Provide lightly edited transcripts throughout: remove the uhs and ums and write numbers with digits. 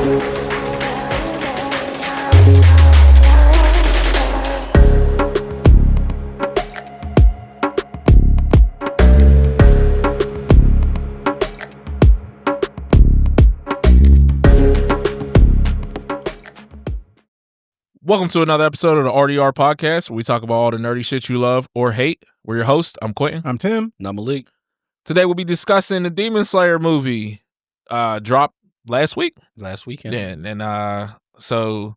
Welcome to another episode of the RDR podcast, where we talk about all the nerdy shit you love or hate. We're your host. I'm Quentin. I'm Tim. And I'm Malik. Today we'll be discussing the Demon Slayer movie. Dropped last week. Last weekend. Yeah, and so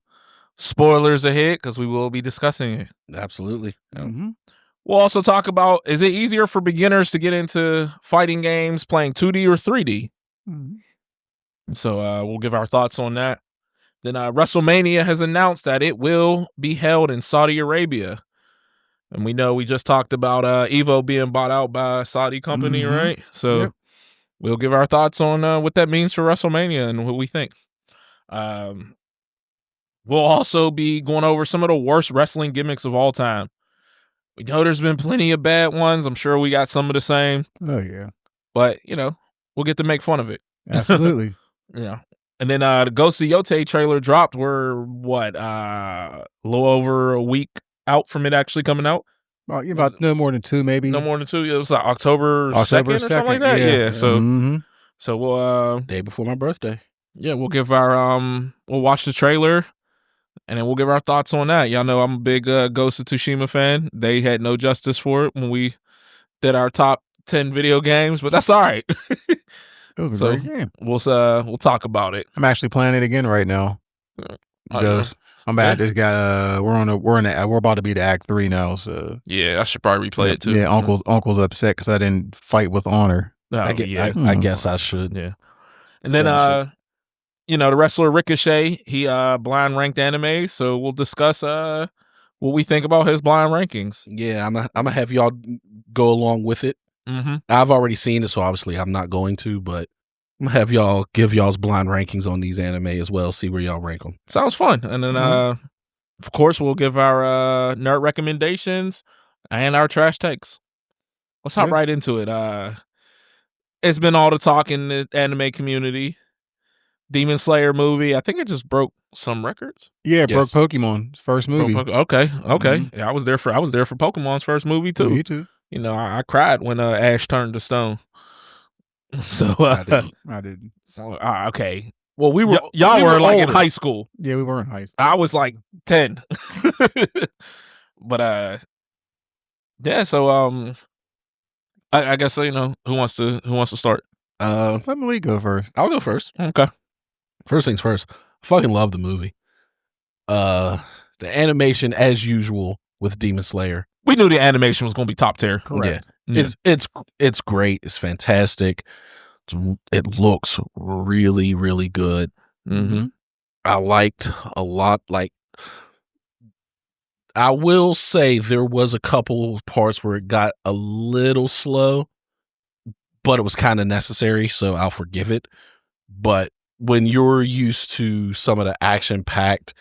spoilers ahead because we will be discussing it. Absolutely. Mm-hmm. We'll also talk about, is it easier for beginners to get into fighting games playing 2D or 3D? Mm-hmm. So we'll give our thoughts on that. Then WrestleMania has announced that it will be held in Saudi Arabia. And we know we just talked about Evo being bought out by a Saudi company, Mm-hmm. right? So Yep. we'll give our thoughts on what that means for WrestleMania and what we think. We'll also be going over some of the worst wrestling gimmicks of all time. We know there's been plenty of bad ones. I'm sure we got some of the same. Oh, yeah. But, we'll get to make fun of it. Absolutely. Yeah. And then the Ghost of Yote trailer dropped. We're, a little over a week out from it actually coming out? About no more than two, maybe. No more than two. It was like October 2nd or something like that. Yeah. So we'll Day before my birthday. yeah, we'll give our we'll watch the trailer and then we'll give our thoughts on that. Y'all know I'm a big Ghost of Tsushima fan. They had no justice for it when we did our top 10 video games, but that's all right. It was a great game. We'll talk about it. I'm actually playing it again right now. Ghost. I'm at this guy. We're about to be to Act 3 now. So Yeah, I should probably replay it too. Yeah, Uncle's upset because I didn't fight with honor. Oh, I guess I should. Yeah. And then the wrestler Ricochet, he blind ranked anime, so we'll discuss what we think about his blind rankings. Yeah, I'm gonna have y'all go along with it. Mm-hmm. I've already seen it, so obviously I'm not going to, but I'm gonna have y'all give y'all's blind rankings on these anime as well, see where y'all rank them. Sounds fun. And then of course we'll give our nerd recommendations and our trash takes. Let's hop right into it. It's been all the talk in the anime community. Demon Slayer movie. I think it just broke some records. Yeah, it broke Pokemon's first movie. Okay. Mm-hmm. Yeah, I was there for Pokemon's first movie too. Me too. I cried when Ash turned to stone. So I didn't. So, okay. Well, we were y'all we were like in older. high school. Yeah, we were in high school. I was like 10. But yeah. So I guess who wants to start? Let Malik go first. I'll go first. Okay. First things first. I fucking love the movie. The animation, as usual, with Demon Slayer. We knew the animation was going to be top tier. Correct. Yeah. It's great. It's fantastic. It looks really, really good. Mm-hmm. I liked a lot. Like, I will say there was a couple of parts where it got a little slow, but it was kind of necessary, so I'll forgive it. But when you're used to some of the action-packed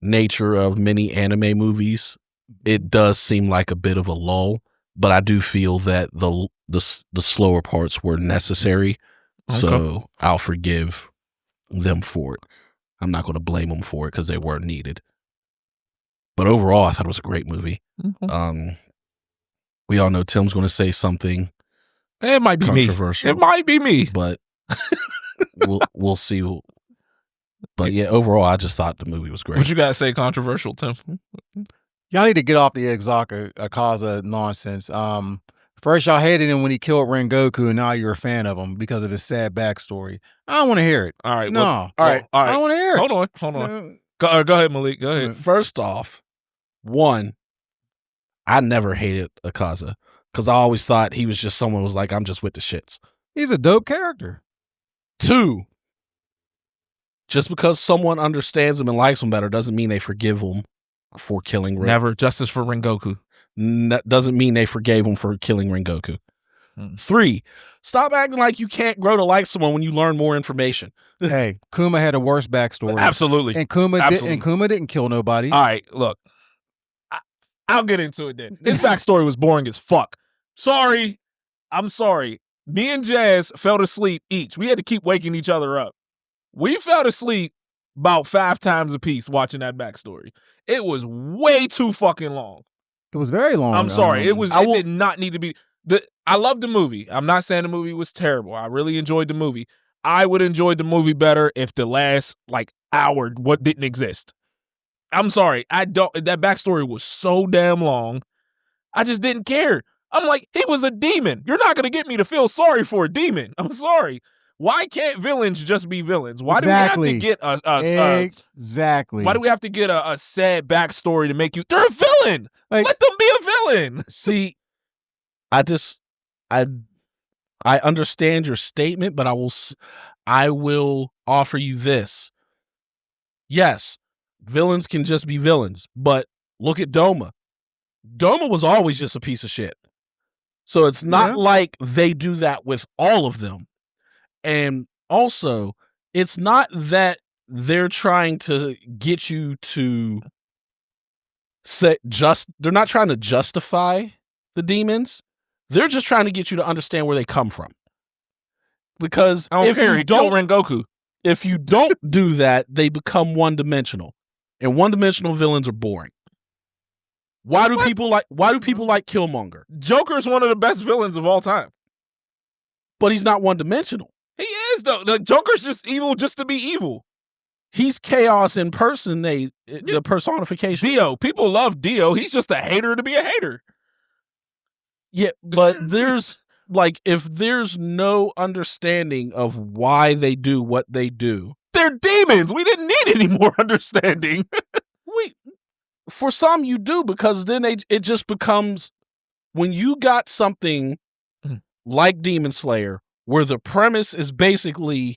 nature of many anime movies, it does seem like a bit of a lull. But I do feel that the slower parts were necessary, so I'll forgive them for it. I'm not going to blame them for it because they weren't needed. But overall, I thought it was a great movie. Mm-hmm. We all know Tim's going to say something. It might be controversial. me. It might be me. But we'll see. But yeah, overall, I just thought the movie was great. What you gotta say controversial, Tim? Y'all need to get off the Akaza nonsense. First y'all hated him when he killed Rengoku, and now you're a fan of him because of his sad backstory. I don't want to hear it. All right. No. All right. I don't want to hear it. Hold on. Go ahead, Malik. Go ahead. First off, one, I never hated Akaza because I always thought he was just someone who was like, I'm just with the shits. He's a dope character. Two, just because someone understands him and likes him better doesn't mean they forgive him for killing Rengoku. Never. Justice for Rengoku. Doesn't mean they forgave him for killing Rengoku. 3, stop acting like you can't grow to like someone when you learn more information. Hey, Kuma had a worse backstory. Absolutely. And Kuma didn't kill nobody. All right, look. I'll get into it then. His backstory was boring as fuck. Sorry. I'm sorry. Me and Jazz fell asleep each. We had to keep waking each other up. We fell asleep about 5 times a piece watching that backstory. It was way too fucking long. It was very long. I'm sorry. It did not need to be. I love the movie. I'm not saying the movie was terrible. I really enjoyed the movie. I would enjoy the movie better if the last hour didn't exist. I'm sorry. That backstory was so damn long. I just didn't care. I'm like, he was a demon. You're not going to get me to feel sorry for a demon. I'm sorry. Why can't villains just be villains? Why do we have to get exactly? Why do we have to get a sad backstory to make you? They're a villain. Let them be a villain. See, I understand your statement, but I will offer you this. Yes, villains can just be villains, but look at Doma. Doma was always just a piece of shit. So it's not like they do that with all of them. And also, it's not that they're trying to get you to they're not trying to justify the demons. They're just trying to get you to understand where they come from. Because if you don't Rengoku, if you don't do that, they become one-dimensional. And one-dimensional villains are boring. Why do people like Killmonger? Joker's one of the best villains of all time. But he's not one-dimensional. He is, though. The Joker's just evil just to be evil. He's chaos in person, the personification. Dio. People love Dio. He's just a hater to be a hater. Yeah, but there's if there's no understanding of why they do what they do. They're demons. We didn't need any more understanding. For some you do, because then it just becomes, when you got something like Demon Slayer, where the premise is basically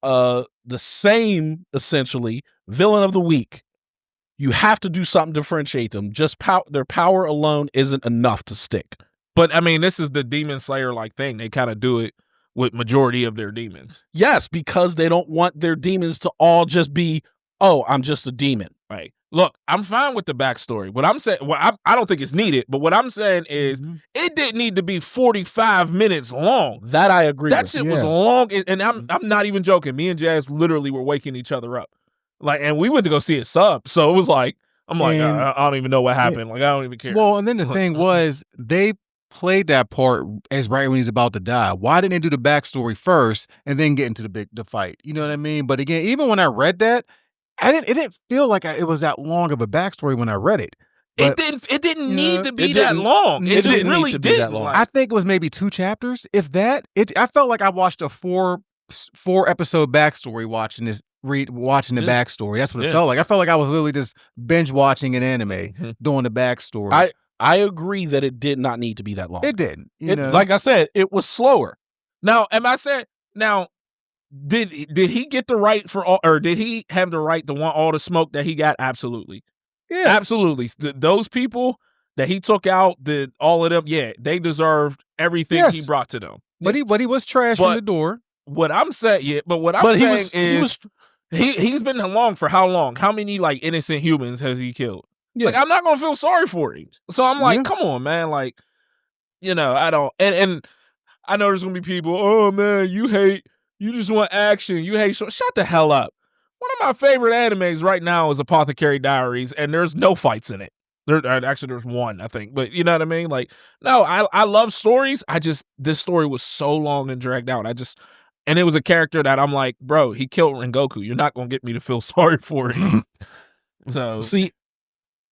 the same, essentially, villain of the week, you have to do something to differentiate them. Just their power alone isn't enough to stick. But I mean, this is the Demon Slayer thing. They kind of do it with majority of their demons. Yes, because they don't want their demons to all just be, oh, I'm just a demon. Right. Look, I'm fine with the backstory. What I'm saying, I don't think it's needed, but what I'm saying is it didn't need to be 45 minutes long. That I agree with. That shit was long, and I'm not even joking. Me and Jazz literally were waking each other up. And we went to go see it sub, so it was I don't even know what happened. I don't even care. Well, and then the thing was, they played that part as right when he's about to die. Why didn't they do the backstory first and then get into the fight? You know what I mean? But again, even when I read that, it didn't feel like it was that long of a backstory when I read it. But, it didn't need to be that long. It just really didn't. I think it was maybe 2 chapters, if that. I felt like I watched a 4 episode backstory watching the backstory. That's what it felt like. I felt like I was literally just binge watching an anime doing the backstory. I agree that it did not need to be that long. It didn't. Like I said, it was slower. Now, did he get the right for all, or did he have the right to want all the smoke that he got? Absolutely. Yeah. Absolutely. Those people that he took out, all of them, they deserved everything he brought to them. But he was trashing the door. What I'm saying, is he's been along for how long? How many innocent humans has he killed? Yeah. I'm not gonna feel sorry for him. So I'm like, come on, man. I don't, and I know there's gonna be people, oh man, you just want action. You hate shut the hell up. One of my favorite animes right now is Apothecary Diaries, and there's no fights in it. There's one, I think, but you know what I mean? No, I love stories. This story was so long and dragged out. And it was a character that I'm like, bro, he killed Rengoku. You're not gonna get me to feel sorry for him. So see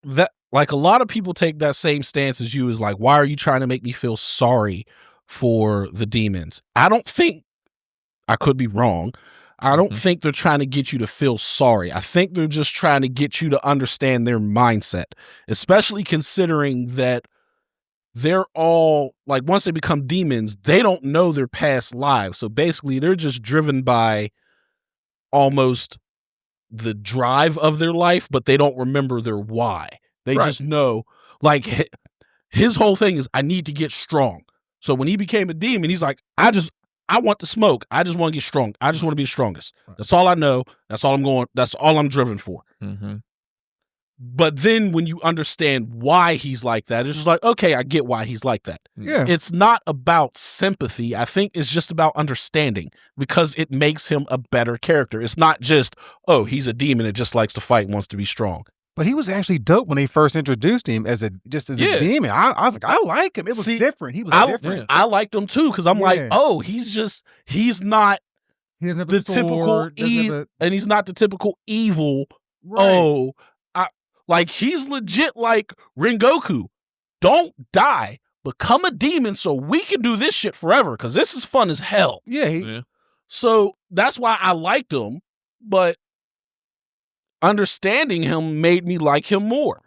that, a lot of people take that same stance as you, is why are you trying to make me feel sorry for the demons? I don't think, I could be wrong, I don't think they're trying to get you to feel sorry. I think they're just trying to get you to understand their mindset, especially considering that they're all, once they become demons, they don't know their past lives. So basically, they're just driven by almost the drive of their life, but they don't remember their why. They just know, his whole thing is, I need to get strong. So when he became a demon, he's like, I want to smoke. I just want to get strong. I just want to be the strongest. That's all I know. That's all I'm driven for. But then when you understand why he's like that, it's just like, okay, I get why he's like that. Yeah. It's not about sympathy. I think it's just about understanding because it makes him a better character. It's not just, oh, he's a demon that just likes to fight and wants to be strong. But he was actually dope when they first introduced him as a demon. I was like, I like him. It was different. He was different. I liked him too because I'm like, oh, he's not he doesn't have the typical and he's not the typical evil. Right. Oh, like he's legit like Rengoku. Don't die. Become a demon so we can do this shit forever because this is fun as hell. Yeah. So that's why I liked him, but understanding him made me like him more.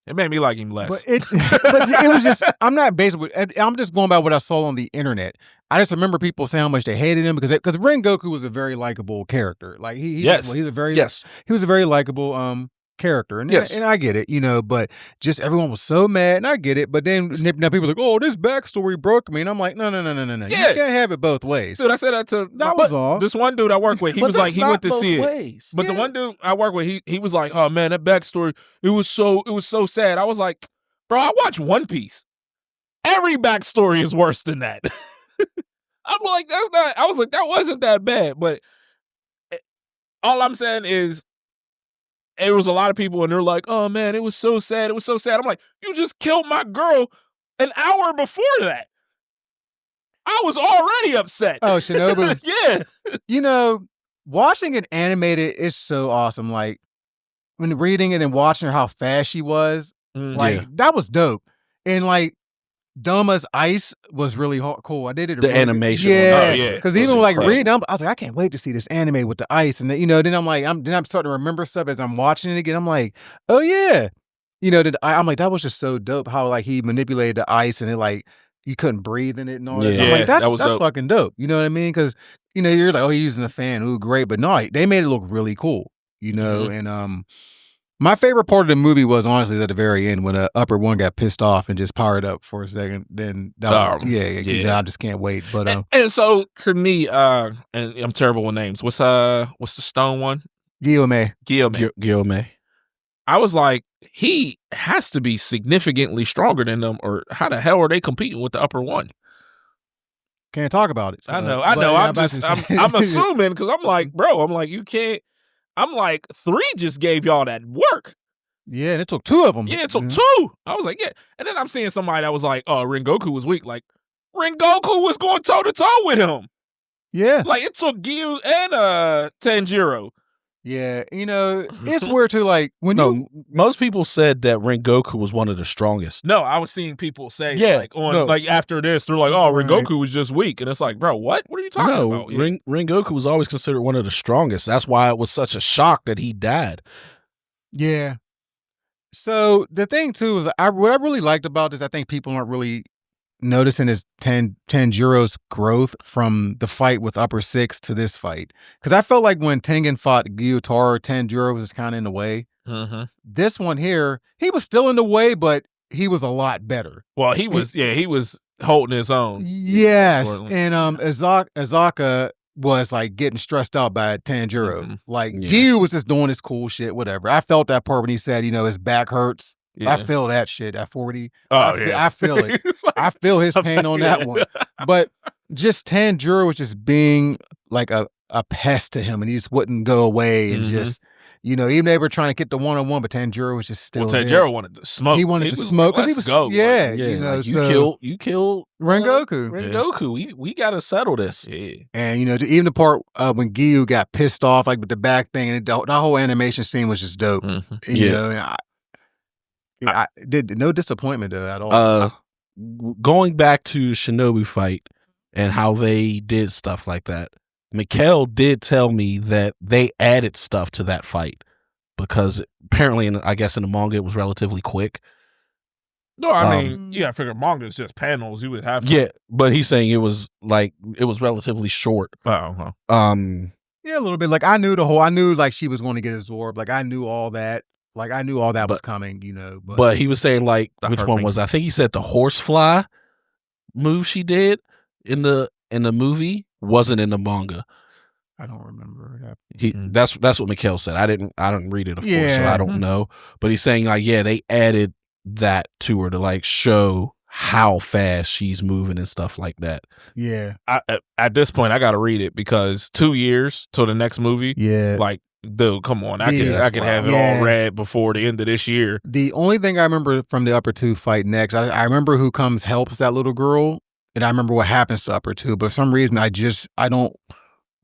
It made me like him less. But it was just, I'm just going by what I saw on the internet. I just remember people saying how much they hated him because Rengoku was a very likable character. Like he was a very likable character. And I get it, but just everyone was so mad, and I get it. But then now people are like, oh, this backstory broke me. And I'm like, no. Yeah. You can't have it both ways. Dude, I said that to was all. This one dude I work with. He was like, he went to see it. But the one dude I work with, he was like, oh man, that backstory, it was so sad. I was like, bro, I watch One Piece. Every backstory is worse than that. I'm like, I was like, that wasn't that bad. But all I'm saying is, there was a lot of people and they're like, oh man, it was so sad. It was so sad. I'm like, you just killed my girl an hour before that. I was already upset. Oh, Shinobu. Yeah. Watching it animated is so awesome. Like when reading it and watching her how fast she was, that was dope. And like Doma's ice was really cool. I did it. The animation. Yeah. Because even like reading, I was like, I can't wait to see this anime with the ice. And then I'm like, I'm starting to remember stuff as I'm watching it again. I'm like, oh yeah. I'm like, that was just so dope how like he manipulated the ice and it like, you couldn't breathe in it and all that. I'm like, that's fucking dope. You know what I mean? Because, you're like, oh, he's using a fan. Ooh, great. But no, they made it look really cool, and my favorite part of the movie was honestly at the very end when the upper one got pissed off and just powered up for a second. Then, I just can't wait. But and so to me, and I'm terrible with names. What's the stone one? Guillaume. I was like, he has to be significantly stronger than them, or how the hell are they competing with the upper one? Can't talk about it. So, I know. I'm assuming because I'm like, bro, you can't. I'm like, 3 just gave y'all that work. Yeah, and it took 2 of them. Yeah, it took 2. I was like, yeah. And then I'm seeing somebody that was like, oh, Rengoku was weak. Like, Rengoku was going toe-to-toe with him. Yeah. Like, it took Gyu and Tanjiro. Yeah, it's weird too. Like most people said that Rengoku was one of the strongest. No, I was seeing people say like after this, they're like, oh, Rengoku was just weak, and it's like, bro, what? What are you talking about? Yeah. Rengoku was always considered one of the strongest. That's why it was such a shock that he died. Yeah. So the thing too is, what I really liked about this, I think people aren't really noticing is Tanjiro's growth from the fight with Upper Six to this fight. Because I felt like when Tengen fought Gyutaro, Tanjiro was kind of in the way. Mm-hmm. This one here, he was still in the way, but he was a lot better. Well, he was holding his own. Yes, and Azaka was like getting stressed out by Tanjiro. Mm-hmm. Like Gyu was just doing his cool shit, whatever. I felt that part when he said, his back hurts. Yeah. I feel that shit at 40. I feel it. I feel his pain on that one. But just Tanjiro was just being like a pest to him, and he just wouldn't go away. And just, even they were trying to get the one-on-one, but Tanjiro was just still there. Tanjiro wanted to smoke. He wanted to smoke. Let's go. Yeah. Like, you killed Rengoku. Rengoku. We got to settle this. Yeah. And, even the part when Gyu got pissed off, like with the back thing, and that whole animation scene was just dope. Mm-hmm. And I did no disappointment though at all. Going back to Shinobu fight and how they did stuff like that, Mikhail did tell me that they added stuff to that fight because apparently, I guess in the manga it was relatively quick. No, I mean, I figure manga is just panels. You would have to. Yeah, but he's saying it was relatively short. Oh, yeah, a little bit. Like I knew like she was going to get absorbed. Like I knew all that. Like I knew all that was coming, But he was saying like, which one was? I think he said the horsefly move she did in the movie wasn't in the manga. I don't remember that. That's what Mikhail said. I didn't read it, of course, so I don't know. But he's saying like, yeah, they added that to her to like show how fast she's moving and stuff like that. Yeah. At this point, I got to read it because 2 years till the next movie. Yeah. Like, dude, come on. I can have it all read before the end of this year. The only thing I remember from the Upper Two fight next, I remember who comes helps that little girl, and I remember what happens to Upper Two. But for some reason, I don't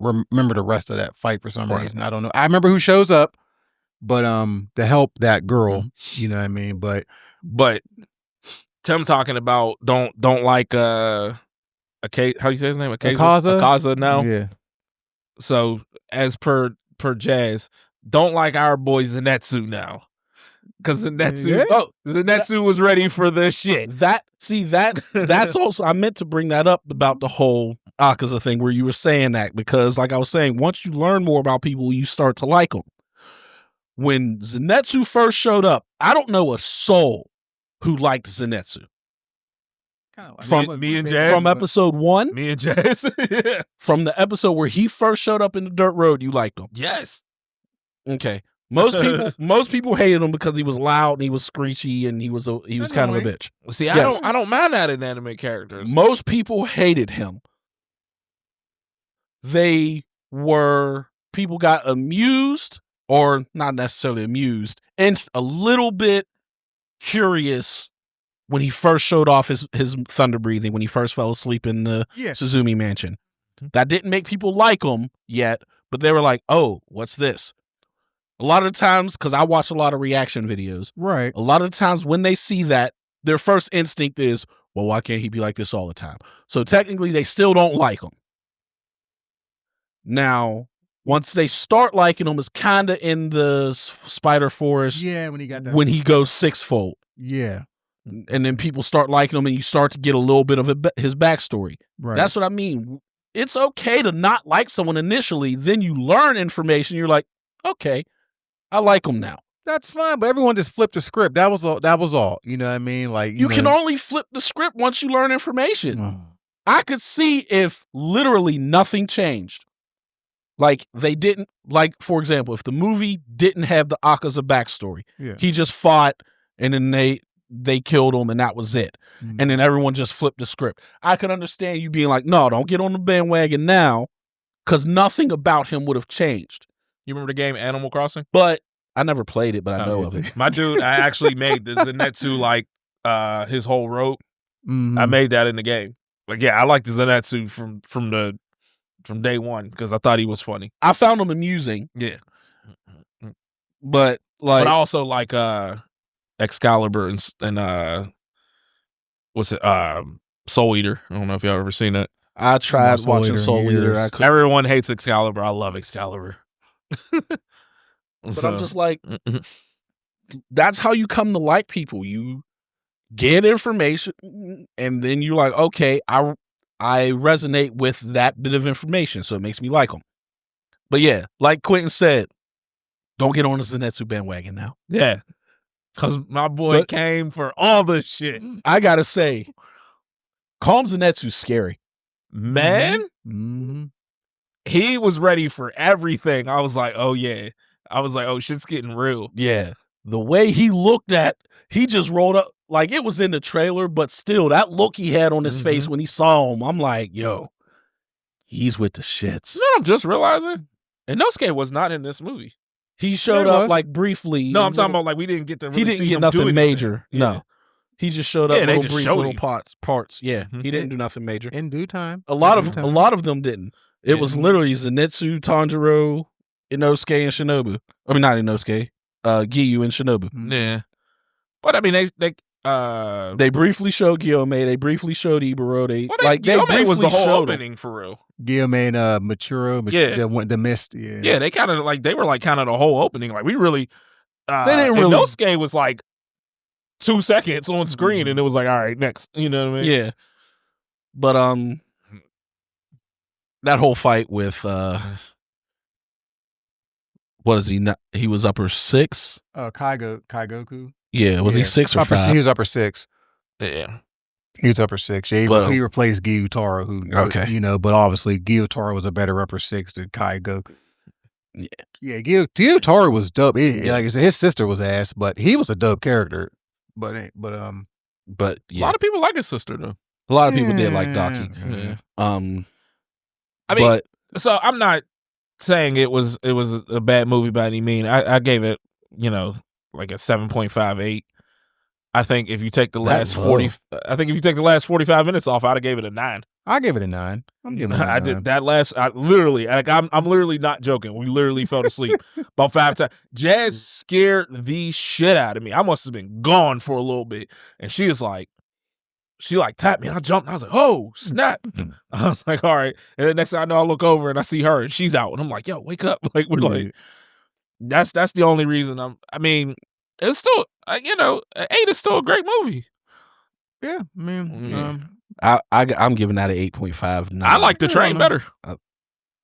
remember the rest of that fight for some reason. I don't know. I remember who shows up, but to help that girl, you know what I mean? But Tim talking about don't like how do you say his name? Akaza now. Yeah. So as per Jazz, don't like our boy Zenitsu now. Because Zenitsu was ready for the shit. That's also, I meant to bring that up about the whole Akaza thing where you were saying that, because like I was saying, once you learn more about people, you start to like them. When Zenitsu first showed up, I don't know a soul who liked Zenitsu. From me and Jazz, from episode 1, me and Jazz, yeah. From the episode where he first showed up in the dirt road, you liked him. Yes. Okay. Most people hated him because he was loud and he was screechy and he was kind of a bitch. See, I don't mind that in anime characters. Most people hated him. People got amused, or not necessarily amused, and a little bit curious when he first showed off his thunder breathing, when he first fell asleep in the Suzumi mansion. That didn't make people like him yet, but they were like, oh, what's this? A lot of times, because I watch a lot of reaction videos, right? A lot of times when they see that, their first instinct is, well, why can't he be like this all the time? So technically, they still don't like him. Now, once they start liking him, it's kind of in the Spider Forest. Yeah, when he goes sixfold. Yeah. And then people start liking him, and you start to get a little bit of his backstory. Right. That's what I mean. It's okay to not like someone initially, then you learn information. You're like, okay, I like him now. That's fine, but everyone just flipped the script. That was all. You know what I mean? Like you can only flip the script once you learn information. I could see if literally nothing changed. Like they didn't, like, for example, if the movie didn't have the Akaza backstory, he just fought and then they killed him and that was it. And then everyone just flipped the script. I could understand you being like, no, don't get on the bandwagon now, because nothing about him would have changed. You remember the game Animal Crossing? But I never played it, but I know of it. My dude, I actually made the Zenitsu, like, his whole rope. I made that in the game. Like, yeah, I like the Zenitsu from day one because I thought he was funny. I found him amusing. Yeah. But I also like Excalibur and what's it? Soul Eater. I don't know if y'all ever seen that. I tried watching Soul Eater. Everyone hates Excalibur. I love Excalibur. But I'm just like, that's how you come to like people. You get information, and then you're like, okay, I resonate with that bit of information, so it makes me like them. But yeah, like Quentin said, don't get on the Zenitsu bandwagon now. Yeah, because my boy came for all the shit. I gotta say, Calm Zenitsu's scary. Man, Mm-hmm. He was ready for everything. I was like, oh yeah. I was like, oh, shit's getting real. Yeah. The way he looked he just rolled up, like it was in the trailer, but still, that look he had on his face when he saw him, I'm like, yo, he's with the shits. You know what I'm just realizing? Inosuke was not in this movie. He showed up like briefly. No, I'm talking about like we didn't get to really he didn't see get him nothing do major. Yeah. No. He just showed up they little just brief showed little him. parts. Yeah. He didn't do nothing major. In due time. A lot of them didn't. It was literally Zenitsu, Tanjiro, Inosuke, and Shinobu. I mean, not Inosuke. Giyu and Shinobu. Yeah. But I mean, they briefly showed Gyomei. They briefly showed Iburo. Gyomei was the whole opening for real. Gyomei and Machiro. The mist. Yeah. Yeah, they kind of they were kind of the whole opening. Like we really, they didn't really. Inosuke was like 2 seconds on screen, and it was like, all right, next. You know what I mean? Yeah. But that whole fight with what is he? Not, he was upper 6. Kaigoku. Yeah, was he 6 or 5? He was upper 6. Yeah. He was upper 6. Yeah, But, he replaced Gyutaro, who, Okay. you know, but obviously Gyutaro was a better upper 6 than Kai Goku. Yeah. Yeah, Gyutaro was dope. Yeah. Like I said, his sister was ass, but he was a dope character. But yeah, A lot of people like his sister though. a lot of people did like Daki. Yeah. I I mean, so I'm not saying it was a bad movie by any means. I gave it, you know, like a 7.58. I think if you take the last 45 minutes off, I'd have gave it a 9. I give it a 9. I'm giving it a 9. I did that last. I'm literally not joking. We literally fell asleep about 5 times. Jazz scared the shit out of me. I must have been gone for a little bit, and she tapped me, and I jumped. And I was like, "Oh snap!" I was like, "All right." And then next thing I know, I look over and I see her, and she's out, and I'm like, "Yo, wake up!" Like we're like, that's the only reason I mean, it's still, you know, 8 is still a great movie. Yeah, I mean, I'm giving that an 8.5. I like The Train better.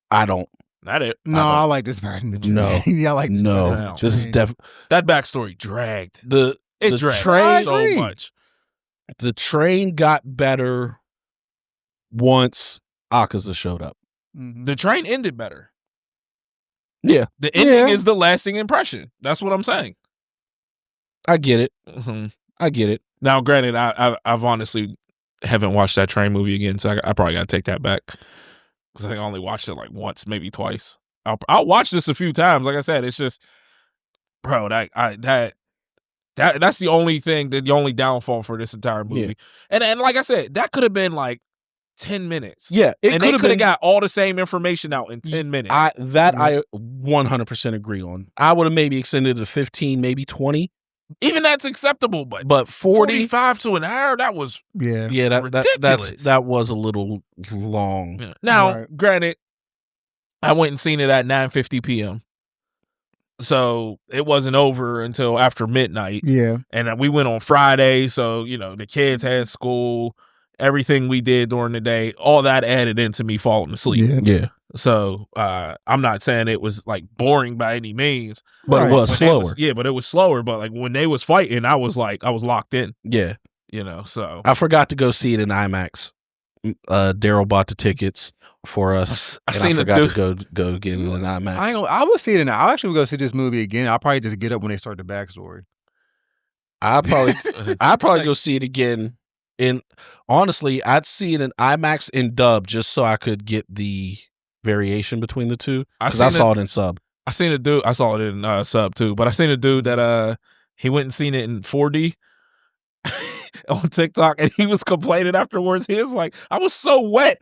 I don't. Not it. No, I like this better than the Train. No. Yeah, I like this better than the This is Train. definitely That backstory dragged. the Dragged Train. so much. The Train got better once Akaza showed up. Mhm. The Train ended better. Yeah, The ending is the lasting impression. That's what I'm saying. I get it. Mhm. I get it. Now, granted, I've honestly haven't watched that Train movie again, so I probably got to take that back because I think I only watched it like once, maybe twice. I'll watch this a few times. Like I said, it's just, bro, that's the only thing, the only downfall for this entire movie. Yeah. And like I said, that could have been like 10 minutes. Yeah, They could have got all the same information out in 10 minutes. I 100% agree on. I would have maybe extended it to 15, maybe 20. Even that's acceptable, but 40, 45 to an hour, that was ridiculous. That was a little long. Yeah. Now, granted, I went and seen it at 9:50 p.m. So it wasn't over until after midnight. Yeah. And we went on Friday, so you know, the kids had school, everything we did during the day, all that added into me falling asleep. Yeah. So I'm not saying it was like boring by any means, but it was slower. But it was slower. But like when they was fighting, I was locked in. Yeah, you know. So I forgot to go see it in IMAX. Daryl bought the tickets for us. I forgot to go get it in IMAX. I will see it. I'll actually go see this movie again. I'll probably just get up when they start the backstory. I'd probably go see it again. Honestly, I'd see it in IMAX in dub just so I could get the variation between the two. Because I saw it in sub. I seen a dude. I saw it in sub too, but I seen a dude that he went and seen it in 4D on TikTok, and he was complaining afterwards. He was like, "I was so wet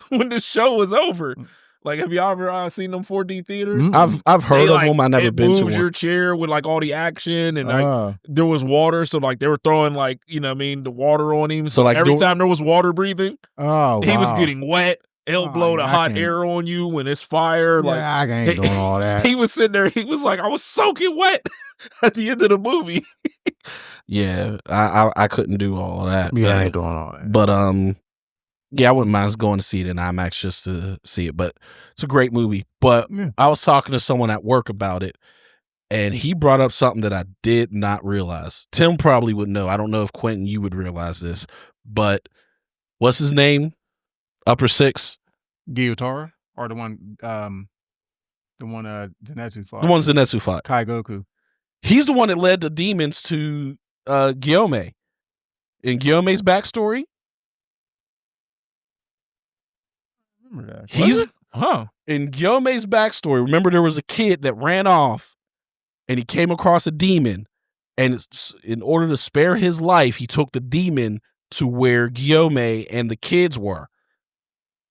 when the show was over." Like, have y'all ever seen them 4D theaters? I've heard of them. I never been to one. Moves your chair with like all the action, and like there was water, so like they were throwing like, you know what I mean, the water on him. So like every time there was water breathing, he was getting wet. It'll blow the hot air on you when it's fire. Like I ain't doing all that. He was sitting there. He was like, I was soaking wet at the end of the movie. Yeah, I couldn't do all that. Yeah, I ain't doing all that. But yeah, I wouldn't mind going to see it in IMAX just to see it. But it's a great movie. But I was talking to someone at work about it, and he brought up something that I did not realize. Tim probably would know. I don't know if Quentin, you would realize this, but what's his name? Upper 6? Gyutaro? Or the one Zenitsu fought? The one Zenitsu fought. Kai Goku. He's the one that led the demons to Gyome. In Gyome's backstory, Remember that? In Gyome's backstory, remember there was a kid that ran off and he came across a demon, and in order to spare his life, he took the demon to where Gyome and the kids were.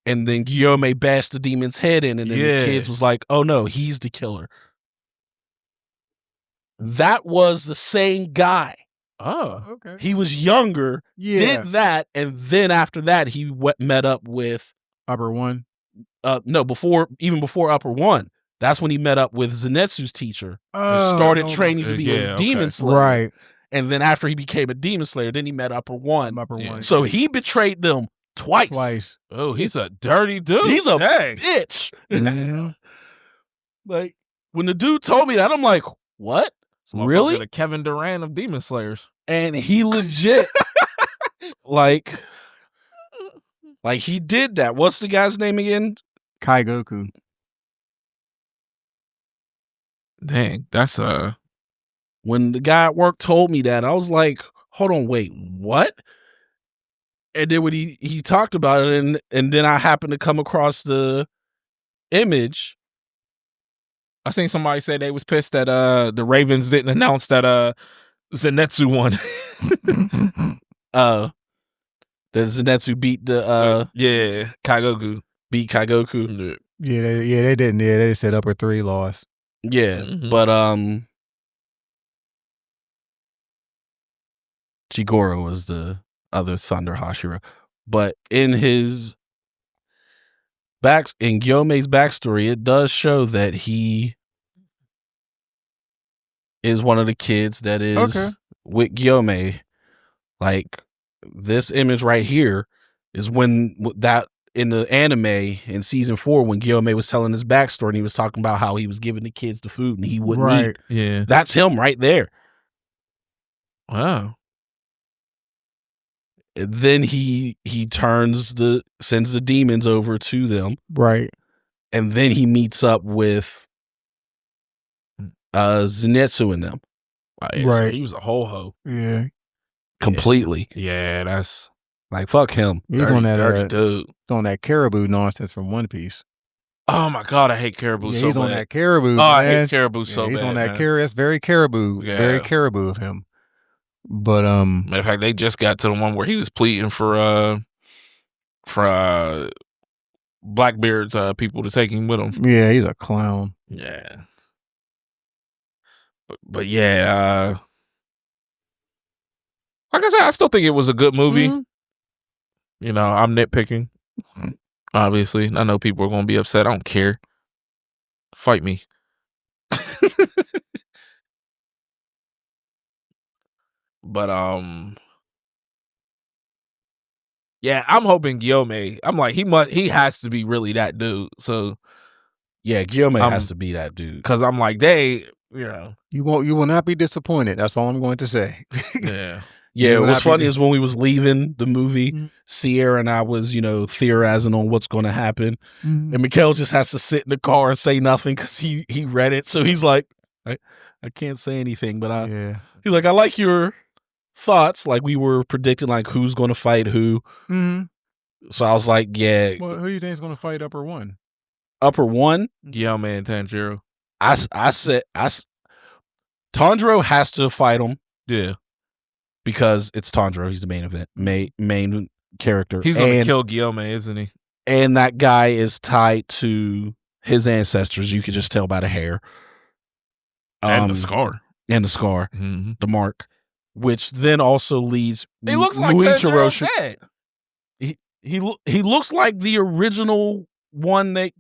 And then Gyome bashed the demon's head in, and then the kids was like, "Oh no, he's the killer." That was the same guy. Oh, okay. He was younger, did that, and then after that, he met up with Upper One. No, before Upper One. That's when he met up with Zenitsu's teacher and started training to be a demon slayer. Right. And then after he became a demon slayer, then he met Upper One. Upper One. So he betrayed them twice. Oh, he's a dirty dude. He's a bitch. Mm-hmm. Like, when the dude told me that, I'm like, what? Really? The Kevin Durant of Demon Slayers. And he legit like he did that. What's the guy's name again? Kai Goku. Dang, that's When the guy at work told me that, I was like, hold on, wait, what? And then when he talked about it, and then I happened to come across the image. I seen somebody say they was pissed that the Ravens didn't announce that Zenitsu won. That Zenitsu beat the Kaigoku. beat Kaigoku. Yeah, they didn't. Yeah, they said upper 3 lost. Yeah, Mhm. but Chigoro was the other Thunder Hashira. But in his in Gyome's backstory, it does show that he is one of the kids that is with Gyome. Like, this image right here is when that in the anime in season 4, when Gyome was telling his backstory and he was talking about how he was giving the kids the food and he wouldn't eat. Yeah. That's him right there. Wow. And then he sends the demons over to them. Right. And then he meets up with Zenitsu and them. So Right. he was a whole hoe. Yeah. Completely. Yeah, that's Like, fuck him. He's on that dirty dude. on that caribou nonsense from One Piece. Oh my god, I hate caribou Yeah, so he's bad. on that caribou. Oh, I man. hate caribou so bad. He's on that man. caribou. That's very caribou. Yeah. Very caribou of him. But Matter of fact, they just got to the one where he was pleading for Blackbeard's people to take him with him. yeah, he's a clown. Yeah. But yeah, like I said, I still think it was a good movie. Mhm. You know, I'm nitpicking. Obviously, I know people are going to be upset. I don't care. Fight me. But yeah, I'm hoping Gyome. I'm like he has to be really that dude. So Yeah, Gyome has to be that dude. because I'm like you know, You will not be disappointed. That's all I'm going to say. yeah. Yeah, will what's not be funny is when we was leaving the movie, Mhm. Sierra and I was, theorizing on what's going to happen. Mhm. And Mikhail just has to sit in the car and say nothing because he read it. So he's like, I can't say anything. But Yeah. he's like, I like your thoughts. Like, we were predicting like who's going to fight who. Mm-hmm. So I was like, yeah, Well, who do you think is going to fight upper 1? upper 1. Gyome and Tanjiro. I said Tanjiro has to fight him Yeah. because it's Tanjiro. He's the main event, main character. He's going to kill Gyome, isn't he? And that guy is tied to his ancestors. You could just tell by the hair. And the scar. And the scar. Mm-hmm. The mark. Which then also leads He looks like Muichiro Tanjiro's dad. He looks like the original one that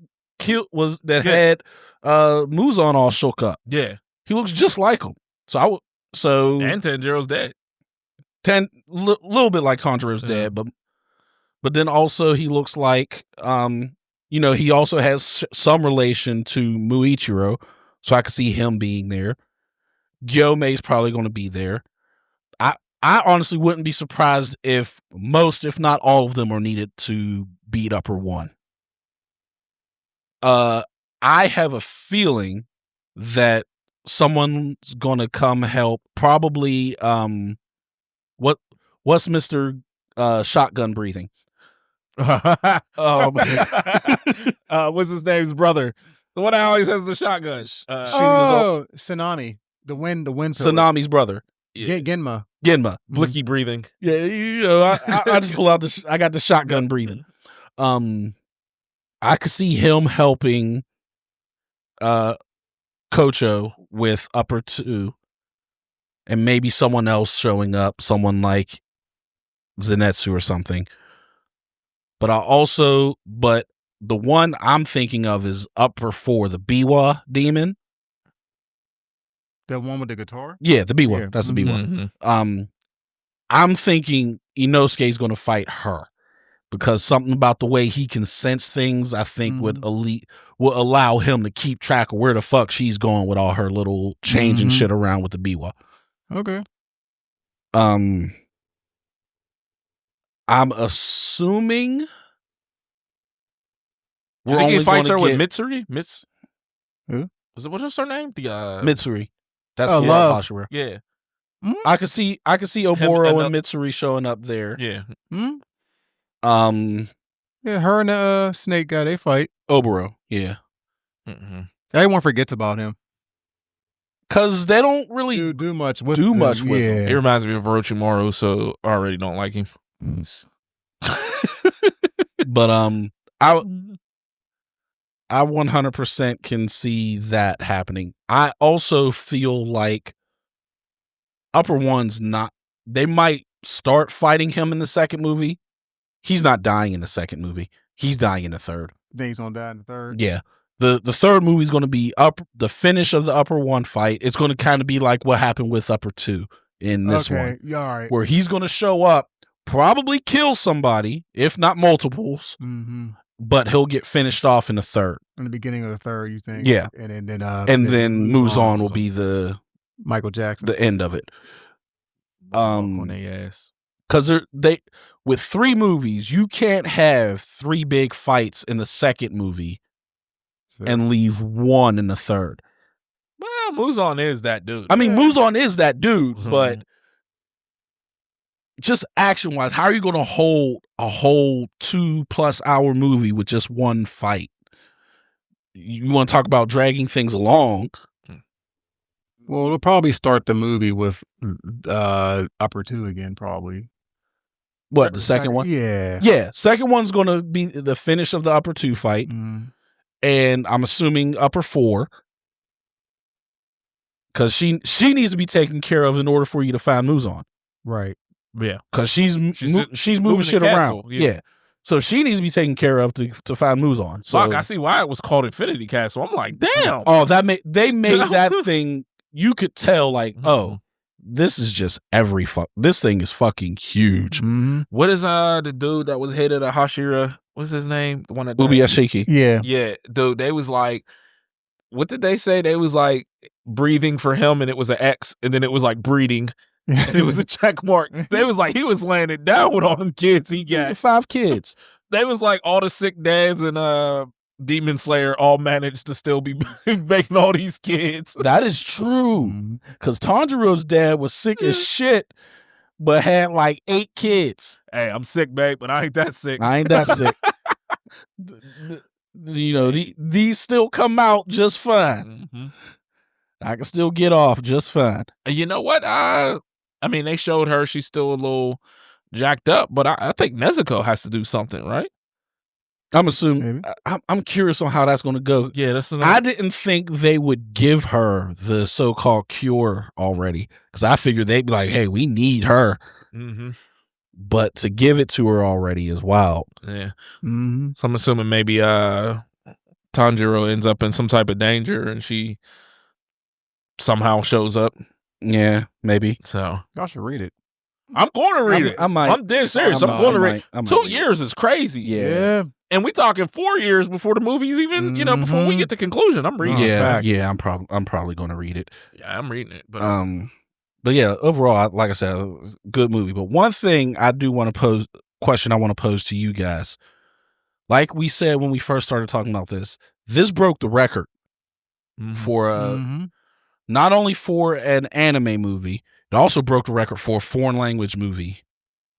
Yeah. had Muzan all shook up. Yeah. He looks just like him. And Tanjiro's dad. little bit like Tanjiro's Yeah. dad, but then also he looks like he also has some relation to Muichiro, so I could see him being there. Gyome's probably going to be there. I honestly wouldn't be surprised if most, if not all of them, are needed to beat upper 1. I have a feeling that someone's gonna come help. Probably what's Mr. Shotgun breathing? What's his name's brother? The one that always has the shotgun. Tsunami. The wind pillar. Tsunami's brother. Genma. Blicky breathing. Yeah, I just pull out I got the shotgun breathing. I could see him helping Kocho with upper 2, and maybe someone else showing up, someone like Zenitsu or something. But the one I'm thinking of is upper 4, the Biwa demon. The one with the guitar? Yeah, the Biwa. Yeah. That's the Biwa. Mm-hmm. I'm thinking Inosuke's going to fight her because something about the way he can sense things, I think, will allow him to keep track of where the fuck she's going with all her little changing shit around with the Biwa. Okay. I'm assuming You think he fights her with get Mitsuri? Who? What's her name? The Mitsuri. That's Oh, the Love. Hashira. Yeah. I could see Oboro and Mitsuri showing up there. Yeah. Yeah, her and the snake guy, they fight. Oboro, yeah. Everyone forgets about him. Because they don't really do much with him. He reminds me of Orochimaru, so I already don't like him. But I 100% can see that happening. I also feel like Upper One's not. They might start fighting him in the second movie. He's not dying in the second movie. He's dying in the third. Think he's gonna die in the third? Yeah. The third movie is going to be the finish of the Upper One fight. It's going to kind of be like what happened with Upper Two in this one. Yeah, all right. Where he's going to show up, probably kill somebody, if not multiples, but he'll get finished off in the third. In the beginning of the third, you think? Yeah. And then Muzan will be the Michael Jackson. The end of it. On their ass. Because they with 3 movies, you can't have 3 big fights in the second movie and leave 1 in the third. Well, Muzan is that dude. I mean, Muzan is that dude, but just action-wise, how are you going to hold a whole 2+ hour movie with just 1 fight? You want to talk about dragging things along? Well, they'll probably start the movie with Upper 2 again, probably. What, the second one? Yeah. Yeah, second one's going to be the finish of the Upper 2 fight. And I'm assuming Upper 4. Because she needs to be taken care of in order for you to find Muzan. Right. Yeah. Because she's moving shit around. Yeah. So she needs to be taken care of to find Muzan. So fuck, I see why it was called Infinity Castle. I'm like, damn. Oh, they made that thing. You could tell, like, oh, this is just this thing is fucking huge. What is the dude that was head of the Hashira? What's his name? The one that Ubiyashiki. Yeah. Yeah, dude. They was like, what did they say? They was like breathing for him, and it was an X, and then it was like breeding. And it was a check mark. They was like, he was laying it down with all them kids he got. 5 kids. They was like all the sick dads and Demon Slayer all managed to still be making all these kids. That is true. Because Tanjiro's dad was sick as shit, but had like 8 kids. Hey, I'm sick, babe, but I ain't that sick. I ain't that sick. You know, these still come out just fine. I can still get off just fine. You know what? I mean, they showed her she's still a little jacked up, but I think Nezuko has to do something, right? I'm assuming. I'm curious on how that's going to go. Yeah, that's. I didn't think they would give her the so-called cure already, because I figured they'd be like, "Hey, we need her." But to give it to her already is wild. Yeah. So I'm assuming maybe Tanjiro ends up in some type of danger, and she somehow shows up. Yeah, maybe. So y'all should read it. I'm going to read it. I might. I'm dead serious. I'm going to read it. 2 years is crazy. Yeah. And we talking 4 years before the movie's even, before we get to conclusion. I'm reading it. Yeah, I'm probably going to read it. Yeah, I'm reading it. But yeah, overall, like I said, it was a good movie. But one thing I do want to pose, question I want to pose to you guys. Like we said when we first started talking about this broke the record for not only for an anime movie, it also broke the record for a foreign language movie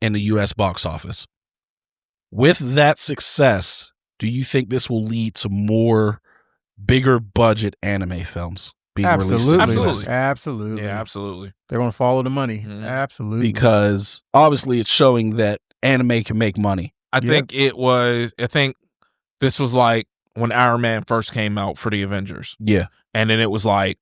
in the U.S. box office. With that success, do you think this will lead to more bigger budget anime films being released? Absolutely. Yeah, absolutely. They're going to follow the money. Absolutely. Because obviously it's showing that anime can make money. I think this was like when Iron Man first came out for the Avengers. Yeah. And then it was like,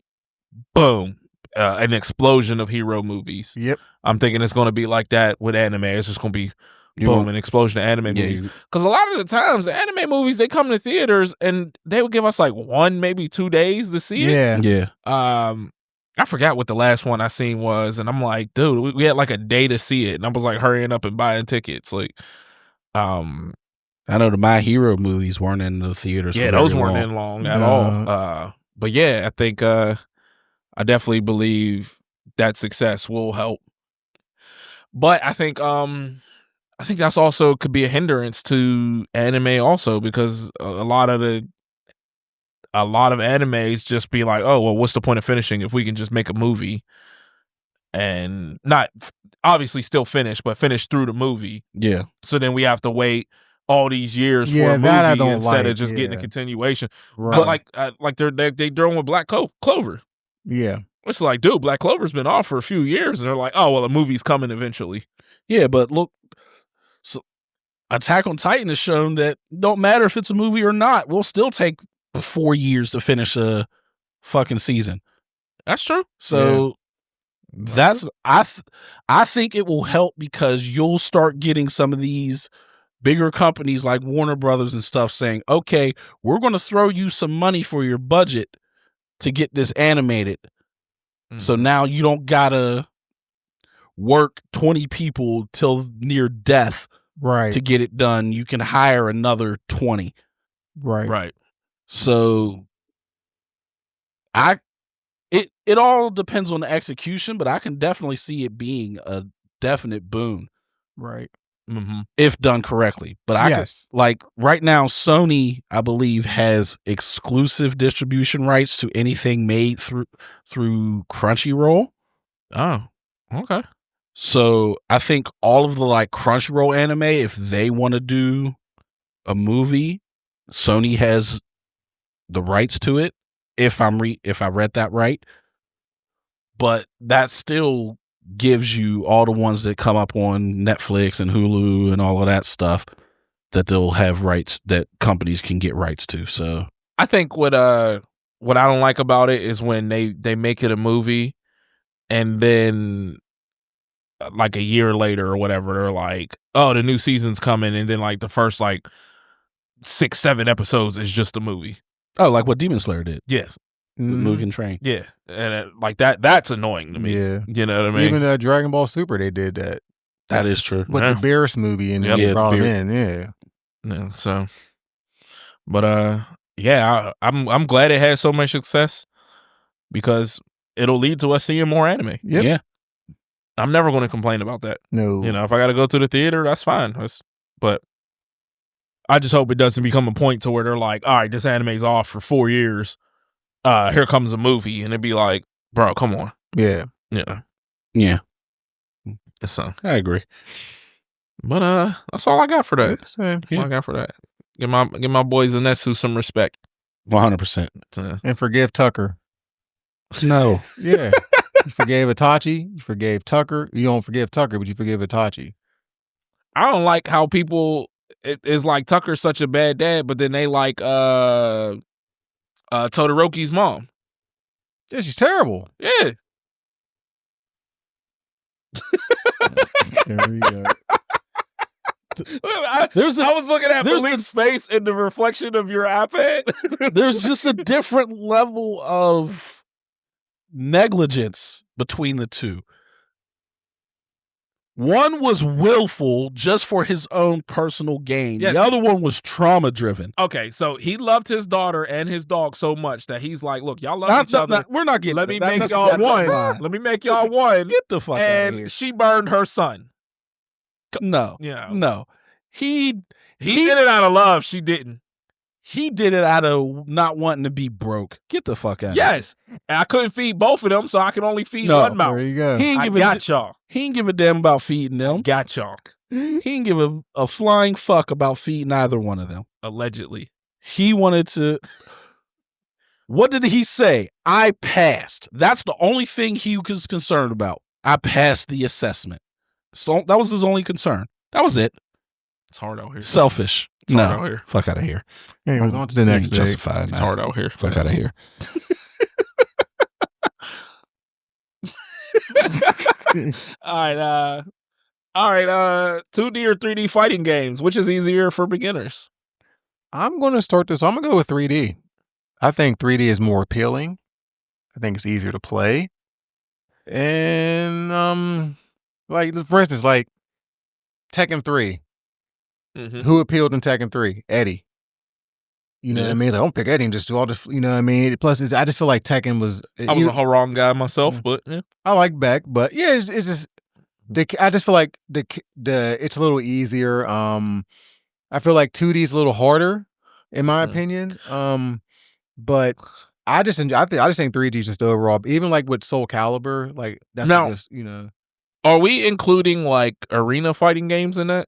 boom, an explosion of hero movies. Yep. I'm thinking it's going to be like that with anime. It's just going to be boom, an explosion of anime movies. Because a lot of the times, the anime movies, they come to theaters and they would give us like 1, maybe 2 days to see it. Yeah. I forgot what the last one I seen was, and I'm like, dude, we had like a day to see it, and I was like hurrying up and buying tickets. Like, I know the My Hero movies weren't in the theaters. Yeah, those weren't in long at all. But yeah, I think I definitely believe that success will help. But I think I think that's also could be a hindrance to anime also, because a lot of animes just be like, oh well, what's the point of finishing if we can just make a movie and not obviously still finish, but finish through the movie. Yeah. So then we have to wait all these years for a that I movie don't instead of like, just getting a continuation. Right. But like they doing with Black Clover. Yeah. It's like, dude, Black Clover's been off for a few years, and they're like, oh well, a movie's coming eventually. Yeah, but look, so Attack on Titan has shown that don't matter if it's a movie or not, we'll still take 4 years to finish a fucking season. That's true. So that's I think it will help, because you'll start getting some of these bigger companies like Warner Brothers and stuff saying, okay, we're going to throw you some money for your budget to get this animated. So now you don't gotta work 20 people till near death to get it done. You can hire another 20. Right. So it all depends on the execution, but I can definitely see it being a definite boon. Right. If done correctly. But I could, like right now, Sony, I believe, has exclusive distribution rights to anything made through Crunchyroll. Oh, okay. So I think all of the like Crunchyroll anime, if they want to do a movie, Sony has the rights to it. If I read that right, but that still gives you all the ones that come up on Netflix and Hulu and all of that stuff that they'll have rights, that companies can get rights to. So I think what I don't like about it is when they make it a movie and then like a year later or whatever, they're like, oh, the new season's coming, and then like the first like 6-7 episodes is just a movie. Oh, like what Demon Slayer did. Yes. With Mugen Train. Yeah. And like that's annoying to me. Yeah. You know what I mean? Even Dragon Ball Super, they did that. That is true. With the Beerus movie, and then they brought him in. Yeah. So, but yeah, I'm glad it had so much success, because it'll lead to us seeing more anime. Yeah. I'm never going to complain about that. No. You know, if I got to go to the theater, that's fine. But I just hope it doesn't become a point to where they're like, all right, this anime's off for 4 years. Here comes a movie, and it'd be like, bro, come on. Yeah. Yeah. So I agree. But that's all I got for that. Same. All I got for that. Give my boy Zenetsu some respect. 100%. And forgive Tucker. No. Yeah. You forgave Itachi. You forgave Tucker. You don't forgive Tucker, but you forgive Itachi. I don't like how people it's like Tucker's such a bad dad, but then they like Todoroki's mom. Yeah, she's terrible. Yeah. There we go. I was looking at Malik's face in the reflection of your iPad. There's just a different level of negligence between the two. One was willful just for his own personal gain. Yes. The other one was trauma driven. Okay, so he loved his daughter and his dog so much that he's like, look, y'all love each other. We're not getting Let me make y'all one. Let me make y'all one. Get the fuck out of here. And she burned her son. No. Yeah. No. He did it out of love. She didn't. He did it out of not wanting to be broke. Get the fuck out of here. Yes. And I couldn't feed both of them, so I could only feed one mouth. There you go. I got y'all. He didn't give a damn about feeding them. Got y'all. He didn't give a flying fuck about feeding either one of them. Allegedly. He wanted to... What did he say? I passed. That's the only thing he was concerned about. I passed the assessment. So that was his only concern. That was it. It's hard out here. Selfish. It's hard out here. Fuck out of here. Anyways, on to the next day. Justified. It's hard out here. Fuck out of here. All right. 2D or 3D fighting games. Which is easier for beginners? I'm going to start this. I'm going to go with 3D. I think 3D is more appealing. I think it's easier to play. And like for instance, like Tekken 3. Mm-hmm. Who appealed in Tekken 3? Eddie. You know what I mean? Like, I don't pick Eddie and just do all this, you know what I mean? Plus, I just feel like Tekken was... I was a whole wrong guy myself, but yeah. I like Beck, but yeah, it's just... I just feel like the it's a little easier. I feel like 2D is a little harder, in my opinion. But I just enjoy, I just think 3D is just overall, even like with Soul Calibur, like that's Now, just are we including like arena fighting games in that?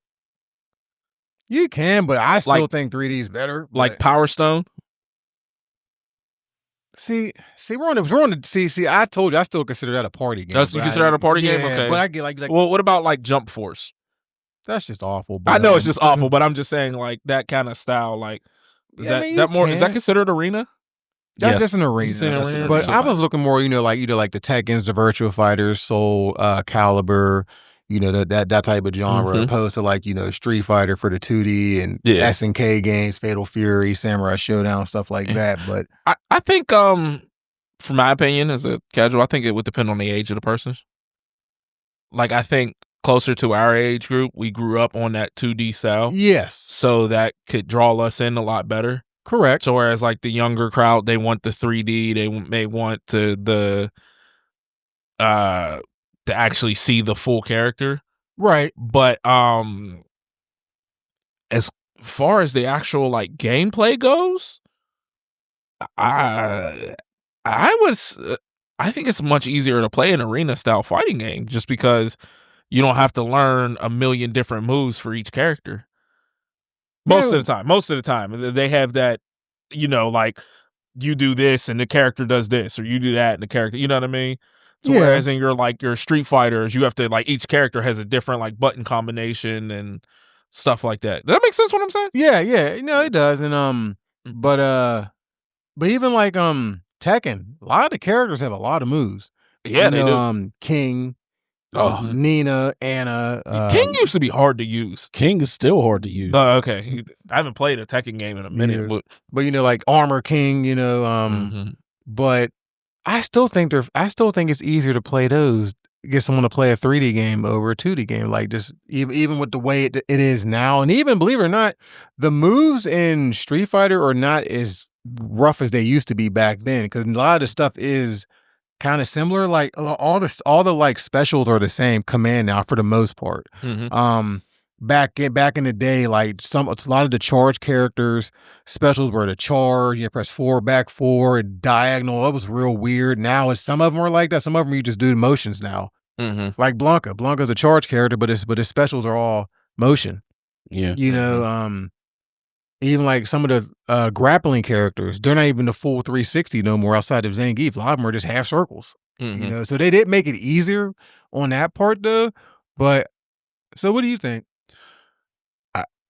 you can, but I still Like- think 3D is better. Like Power Stone? See, we're on the see. I told you I still consider that a party game. You consider that a party game? Yeah, Okay. but I get like Well, what about like Jump Force? that's just awful. I But, know it's just awful, but I'm just saying like that kind of style. Like, is Yeah, I that mean, that you more? Is that can. considered arena? That's Yes. just an It's an arena. arena. But I was looking more, like either like the Tekkens, the Virtua Fighters, Soul Calibur, that type of genre, opposed to like Street Fighter for the 2D and SNK games, Fatal Fury, Samurai Showdown, stuff like that. But I think from my opinion as a casual, I think it would depend on the age of the person. Like I think closer to our age group, we grew up on that 2D style. Yes. So that could draw us in a lot better. Correct. So whereas like the younger crowd, they want the 3D, they may want to actually see the full character. Right. But as far as the actual like gameplay goes, I think it's much easier to play an arena style fighting game just because you don't have to learn a million different moves for each character. Most of the time, they have that, like you do this and the character does this, or you do that and the character, you know what I mean? So whereas in your Street Fighters, you have to like each character has a different like button combination and stuff like that. Does that make sense? What I'm saying? Yeah, it does. And but even like Tekken, a lot of the characters have a lot of moves. Yeah, they do. King, Nina, Anna. King used to be hard to use. King is still hard to use. Okay, I haven't played a Tekken game in a minute, but like Armor King, but I still think it's easier to play those. Get someone to play a 3D game over a 2D game, like just even with the way it is now, and even believe it or not, the moves in Street Fighter are not as rough as they used to be back then, because a lot of the stuff is kind of similar. Like all the like specials are the same command now for the most part. Back in the day, like a lot of the charge characters specials were the charge. You press forward, back, forward, diagonal. It was real weird. Now some of them are like that. Some of them you just do motions now. Like Blanca. Blanca's a charge character, but his specials are all motion. Yeah. Even like some of the grappling characters, they're not even the full 360 no more outside of Zangief. A lot of them are just half circles. So they did make it easier on that part though. But so what do you think?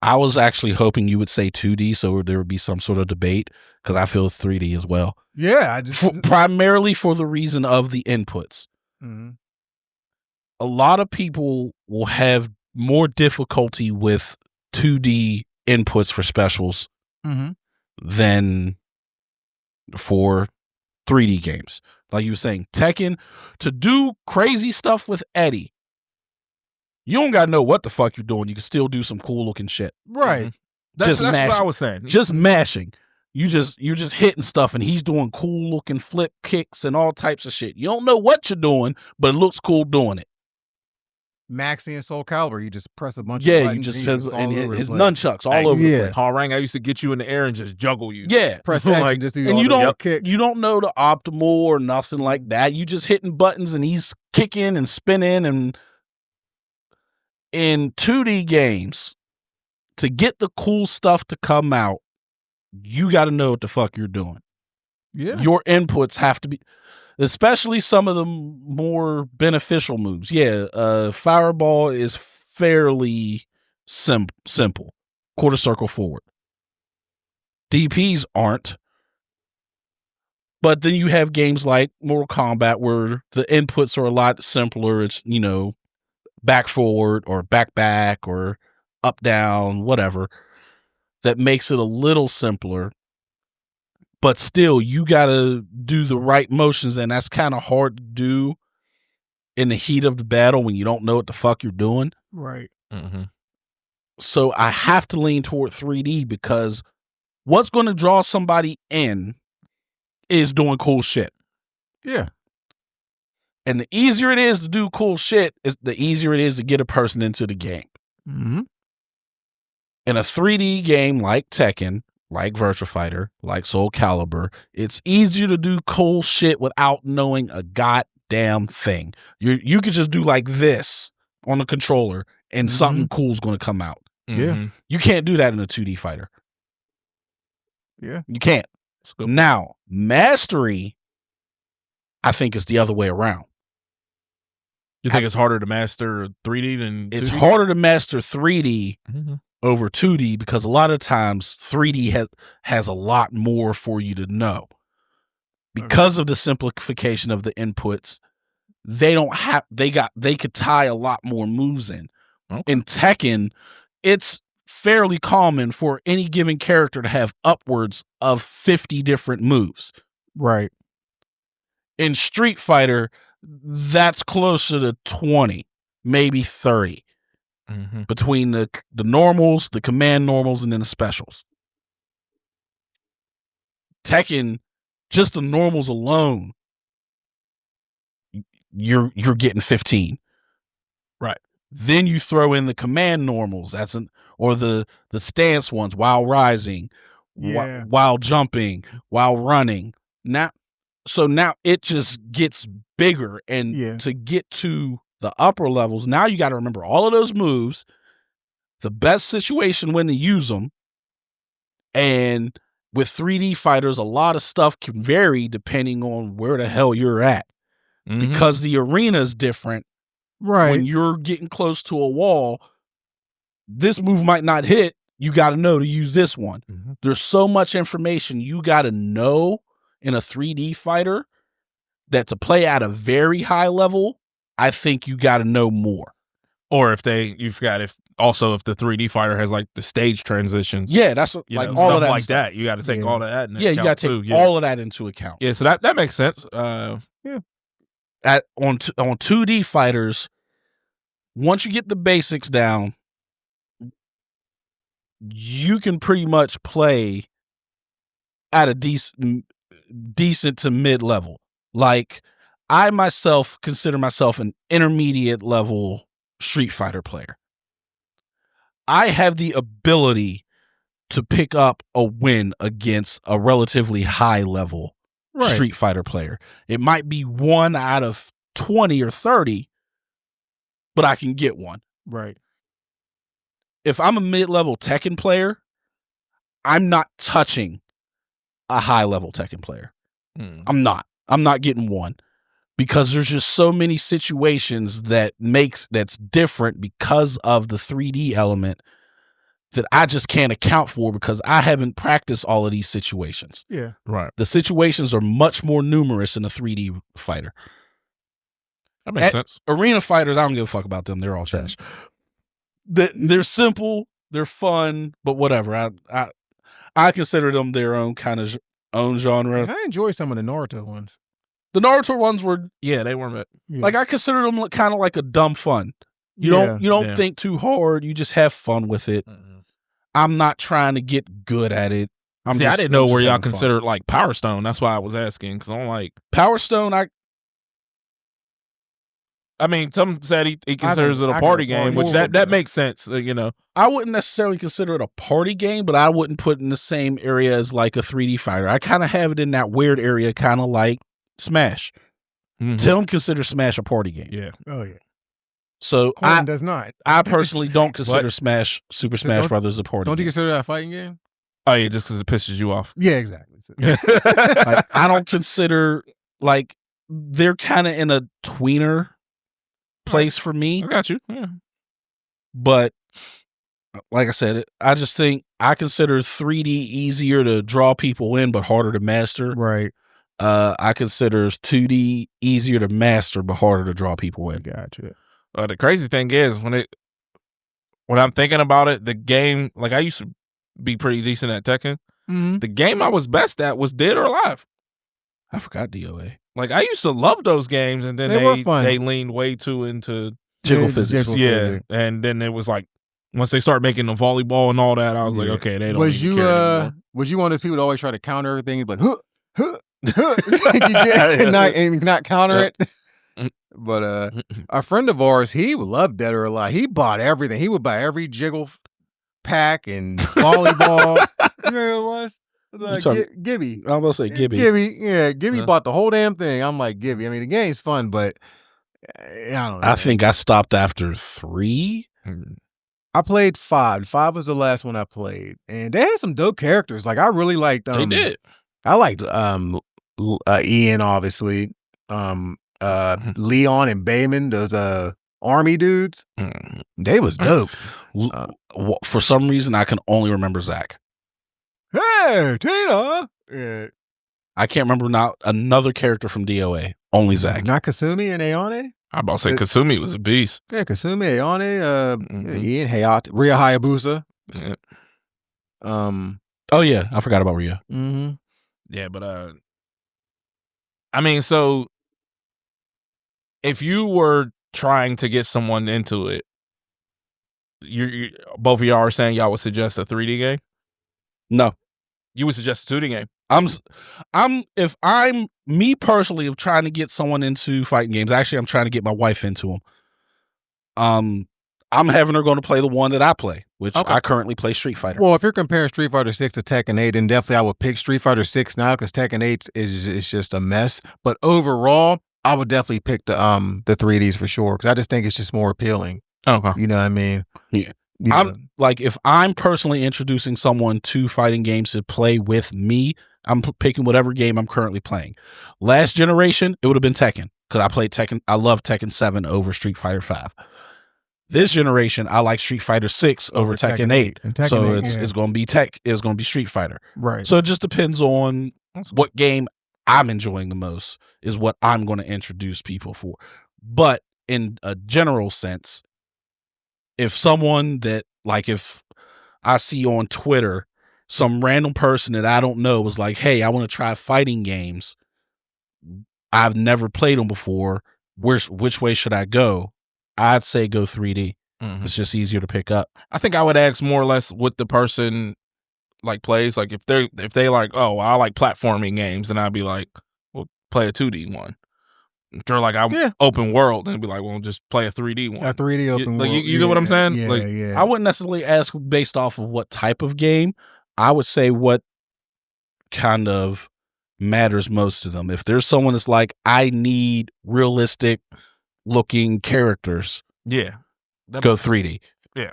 I was actually hoping you would say 2D, so there would be some sort of debate, because I feel it's 3D as well. Yeah, primarily for the reason of the inputs. A lot of people will have more difficulty with 2D inputs for specials than for 3D games. Like you were saying, Tekken, to do crazy stuff with Eddie, you don't gotta know what the fuck you're doing. You can still do some cool looking shit. Right. That's what I was saying. Just mashing. You're just hitting stuff, and he's doing cool looking flip kicks and all types of shit. You don't know what you're doing, but it looks cool doing it. Maxi and Soul Calibur, you just press a bunch of buttons. You just and his nunchucks all over the place. Rang, I used to get you in the air and just juggle you. Yeah. Press X and just do all the kicks. You don't know the optimal or nothing like that. You just hitting buttons and he's kicking and spinning. And in 2D games, to get the cool stuff to come out, you got to know what the fuck you're doing. Yeah. Your inputs have to be, especially some of the more beneficial moves. Fireball is fairly simple. Quarter circle forward. DPs aren't. But then you have games like Mortal Kombat where the inputs are a lot simpler. It's, back forward or back or up down, whatever. That makes it a little simpler. But still, you got to do the right motions, and that's kind of hard to do in the heat of the battle when you don't know what the fuck you're doing. Right. So I have to lean toward 3D, because what's going to draw somebody in is doing cool shit. Yeah. And the easier it is to do cool shit, the easier it is to get a person into the game. Mm-hmm. In a 3D game like Tekken, like Virtua Fighter, like Soul Calibur, it's easier to do cool shit without knowing a goddamn thing. You could just do like this on the controller and something cool's going to come out. Yeah. You can't do that in a 2D fighter. Yeah. You can't. Now, mastery, I think, is the other way around. You think it's harder to master 3D than 2D? It's harder to master 3D over 2D because a lot of times 3D has a lot more for you to know. Because of the simplification of the inputs, they could tie a lot more moves in. Okay. In Tekken, it's fairly common for any given character to have upwards of 50 different moves. Right. In Street Fighter, that's closer to 20, maybe 30. Between the normals, the command normals, and then the specials. Tekken, just the normals alone, you're getting 15. Right. Then you throw in the command normals, or the stance ones, while rising, while jumping, while running. Now it just gets bigger, and to get to the upper levels, now you got to remember all of those moves, the best situation when to use them, and with 3D fighters, a lot of stuff can vary depending on where the hell you're at, because the arena is different. Right. When you're getting close to a wall, this move might not hit. You got to know to use this one. There's so much information you got to know in a 3D fighter that to play at a very high level, I think you got to know more. Or if the 3D fighter has like the stage transitions. Yeah, that's what, like all of that like stuff. that. You got to take all of that into you account. got to take all of that into account. Yeah, so that makes sense. On 2D fighters, once you get the basics down, you can pretty much play at a decent to mid level. Like, I myself consider myself an intermediate level Street Fighter player. I have the ability to pick up a win against a relatively high level Street Fighter player. It might be 1 out of 20 or 30, but I can get one. Right. If I'm a mid-level Tekken player, I'm not touching a high-level Tekken player. I'm not getting one, because there's just so many situations that's different because of the 3D element that I just can't account for, because I haven't practiced all of these situations. Yeah. Right. The situations are much more numerous in a 3D fighter. That makes sense. Arena fighters, I don't give a fuck about them. They're all trash. They're simple, they're fun, but whatever. I consider them their own kind of own genre. I enjoy some of the Naruto ones. The Naruto ones were, they weren't like, I consider them kind of like a dumb fun. You don't think too hard. You just have fun with it. I'm not trying to get good at it. I didn't know where y'all considered like Power Stone. That's why I was asking, because I'm like, Power Stone. I mean, some said he considers it a party game, which that makes sense. I wouldn't necessarily consider it a party game, but I wouldn't put it in the same area as like a 3D fighter. I kind of have it in that weird area, kind of like Smash. Tim considers Smash a party game. Yeah. Oh yeah. So Horton does not. I personally don't consider Super Smash Brothers a party game. Don't you consider that a fighting game? Oh yeah, just because it pisses you off. Yeah, exactly. Like, I don't consider, like, they're kind of in a tweener place for me. I got you. Yeah. But like I said, I just think I consider 3D easier to draw people in, but harder to master. Right. I consider 2D easier to master, but harder to draw people in. Gotcha. The crazy thing is, when I'm thinking about it, the game, like, I used to be pretty decent at Tekken. The game I was best at was Dead or Alive. I forgot DOA. Like, I used to love those games, and then they leaned way too into jiggle physics. Yeah, and then it was like, once they start making the volleyball and all that, I was like, okay, they don't even care anymore. Was you one of those people that always try to counter everything? But and not counter it? But a friend of ours, he would love Dead or Alive. He bought everything. He would buy every jiggle pack and volleyball. You know what it was? Gibby. I was gonna say Gibby. Gibby bought the whole damn thing. I'm like, Gibby. I mean, the game's fun, but I don't know. I think I stopped after 3. I played 5. 5 was the last one I played, and they had some dope characters. Like I really liked. They did. I liked Ian, obviously. Leon and Bayman, those army dudes. They was dope. For some reason, I can only remember Zach. Hey, Tina. Yeah. I can't remember now another character from DOA. Only Zach. Not Kasumi and Ayane? I'm about to say Kasumi was a beast. Yeah, Kasumi, Ayane, Ian, Hayate, Rhea Hayabusa. Yeah. Oh yeah, I forgot about Rhea. Mm-hmm. Yeah, but I mean, so if you were trying to get someone into it, you both of y'all are saying y'all would suggest a 3D game? No. You would suggest a 2D game? If I'm me personally of trying to get someone into fighting games, actually I'm trying to get my wife into them. I'm having her going to play the one that I play, which I currently play Street Fighter. Well, if you're comparing Street Fighter 6 to Tekken 8, then definitely I would pick Street Fighter 6 now because Tekken 8 is just a mess. But overall, I would definitely pick the 3Ds for sure because I just think it's just more appealing. Okay. You know what I mean? Yeah. I'm like, if I'm personally introducing someone to fighting games to play with me, I'm picking whatever game I'm currently playing. Last generation, it would have been Tekken because I played Tekken. I love Tekken 7 over Street Fighter 5. This generation, I like Street Fighter 6 over Tekken 8. So it's going to be it's going to be Street Fighter. Right. So it just depends on what game I'm enjoying the most is what I'm going to introduce people for. But in a general sense, if someone that, like, if I see on Twitter some random person that I don't know was like, hey, I want to try fighting games. I've never played them before. Which way should I go? I'd say go 3D. Mm-hmm. It's just easier to pick up. I think I would ask more or less what the person like plays. Like if they like, oh, I like platforming games, and I'd be like, well, play a 2D one. If they're like, I'm open world, and be like, well, just play a 3D one. A 3D open world. You know what I'm saying? Yeah. I wouldn't necessarily ask based off of what type of game. I would say what kind of matters most to them. If there's someone that's like, I need realistic looking characters, go 3D. Yeah.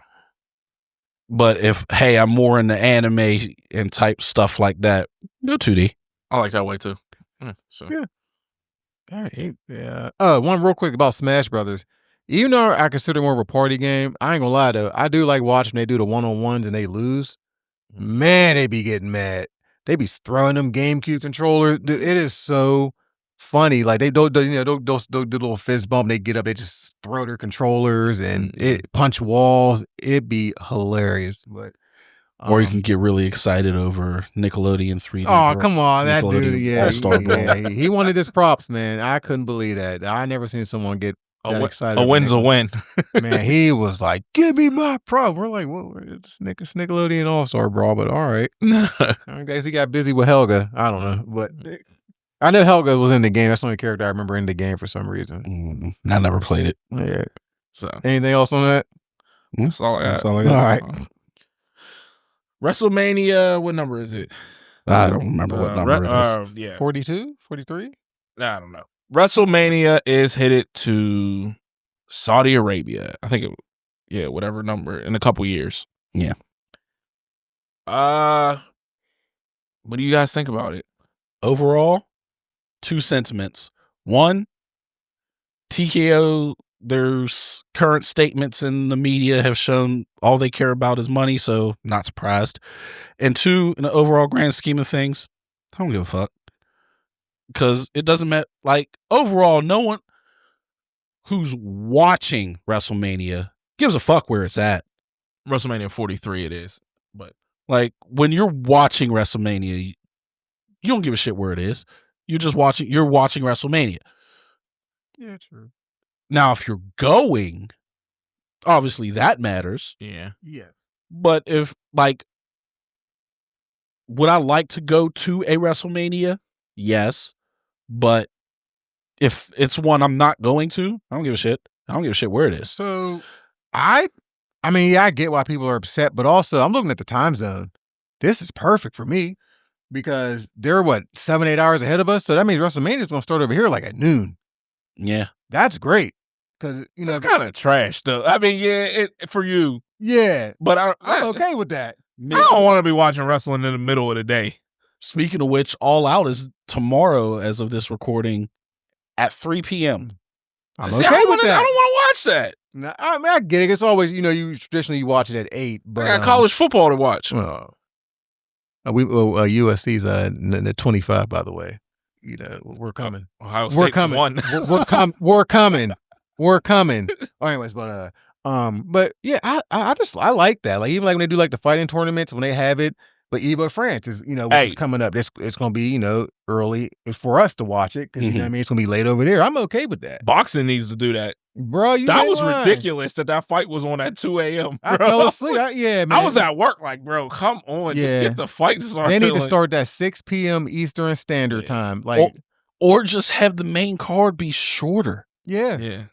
But if, hey, I'm more into anime and type stuff like that, go 2D. I like that way too. Yeah. One real quick about Smash Brothers. Even though I consider it more of a party game, I ain't gonna lie though. I do like watching they do the one-on-ones and they lose. Man, they be getting mad. They be throwing them GameCube controllers. Dude, it is so funny. Like they do little fist bump. They get up, they just throw their controllers and it punch walls. It'd be hilarious. But or you can get really excited over Nickelodeon 3D. Oh, come on, that dude. Yeah, All-Star he wanted his props, man. I couldn't believe that. I never seen someone get that excited. A win's a win. Man, he was like, give me my prop. We're like, well, it's Nickelodeon All-Star Brawl, but all right. I guess he got busy with Helga. I don't know. But I know Helga was in the game. That's the only character I remember in the game for some reason. I never played it. Yeah. So anything else on that? That's all I got. All right. WrestleMania, what number is it? I don't remember what number it is. 42? 43? I don't know. WrestleMania is headed to Saudi Arabia. I think whatever number in a couple years. Yeah. What do you guys think about it? Overall, 2 sentiments. One, TKO, their current statements in the media have shown all they care about is money, so not surprised. And 2, in the overall grand scheme of things, I don't give a fuck. Because it doesn't matter. Like, overall, no one who's watching WrestleMania gives a fuck where it's at. WrestleMania 43 it is. But like, when you're watching WrestleMania, you don't give a shit where it is. You're watching WrestleMania. Yeah, true. Now, if you're going, obviously that matters. Yeah. But if, like, would I like to go to a WrestleMania? Yes. But if it's one I'm not going to, I don't give a shit. I don't give a shit where it is. So I mean, yeah, I get why people are upset, but also I'm looking at the time zone. This is perfect for me because they're 7-8 hours ahead of us. So that means WrestleMania is going to start over here like at noon. Yeah, that's great because it's kind of trash though. I mean, yeah, for you, yeah, but I'm okay with that. I don't want to be watching wrestling in the middle of the day. Speaking of which, All Out is tomorrow, as of this recording, at 3 p.m. I'm okay with that. I don't want to watch that. No, I mean, I get it. It's always, you traditionally you watch it at 8. But I got college football to watch. USC's at 25, by the way. We're coming. Ohio State's won. We're coming. We're coming. Anyways, but yeah, I like that. Like even like when they do like the fighting tournaments when they have it. But Eva France is, which is coming up. It's going to be, early for us to watch it because, it's going to be late over there. I'm okay with that. Boxing needs to do that. Bro, that was ridiculous that fight was on at 2 a.m. I fell asleep. Man. I was at work like, bro, come on. Just get the fight started. They need to start that 6 p.m. Eastern Standard Time. Like, or just have the main card be shorter. Yeah. Yeah.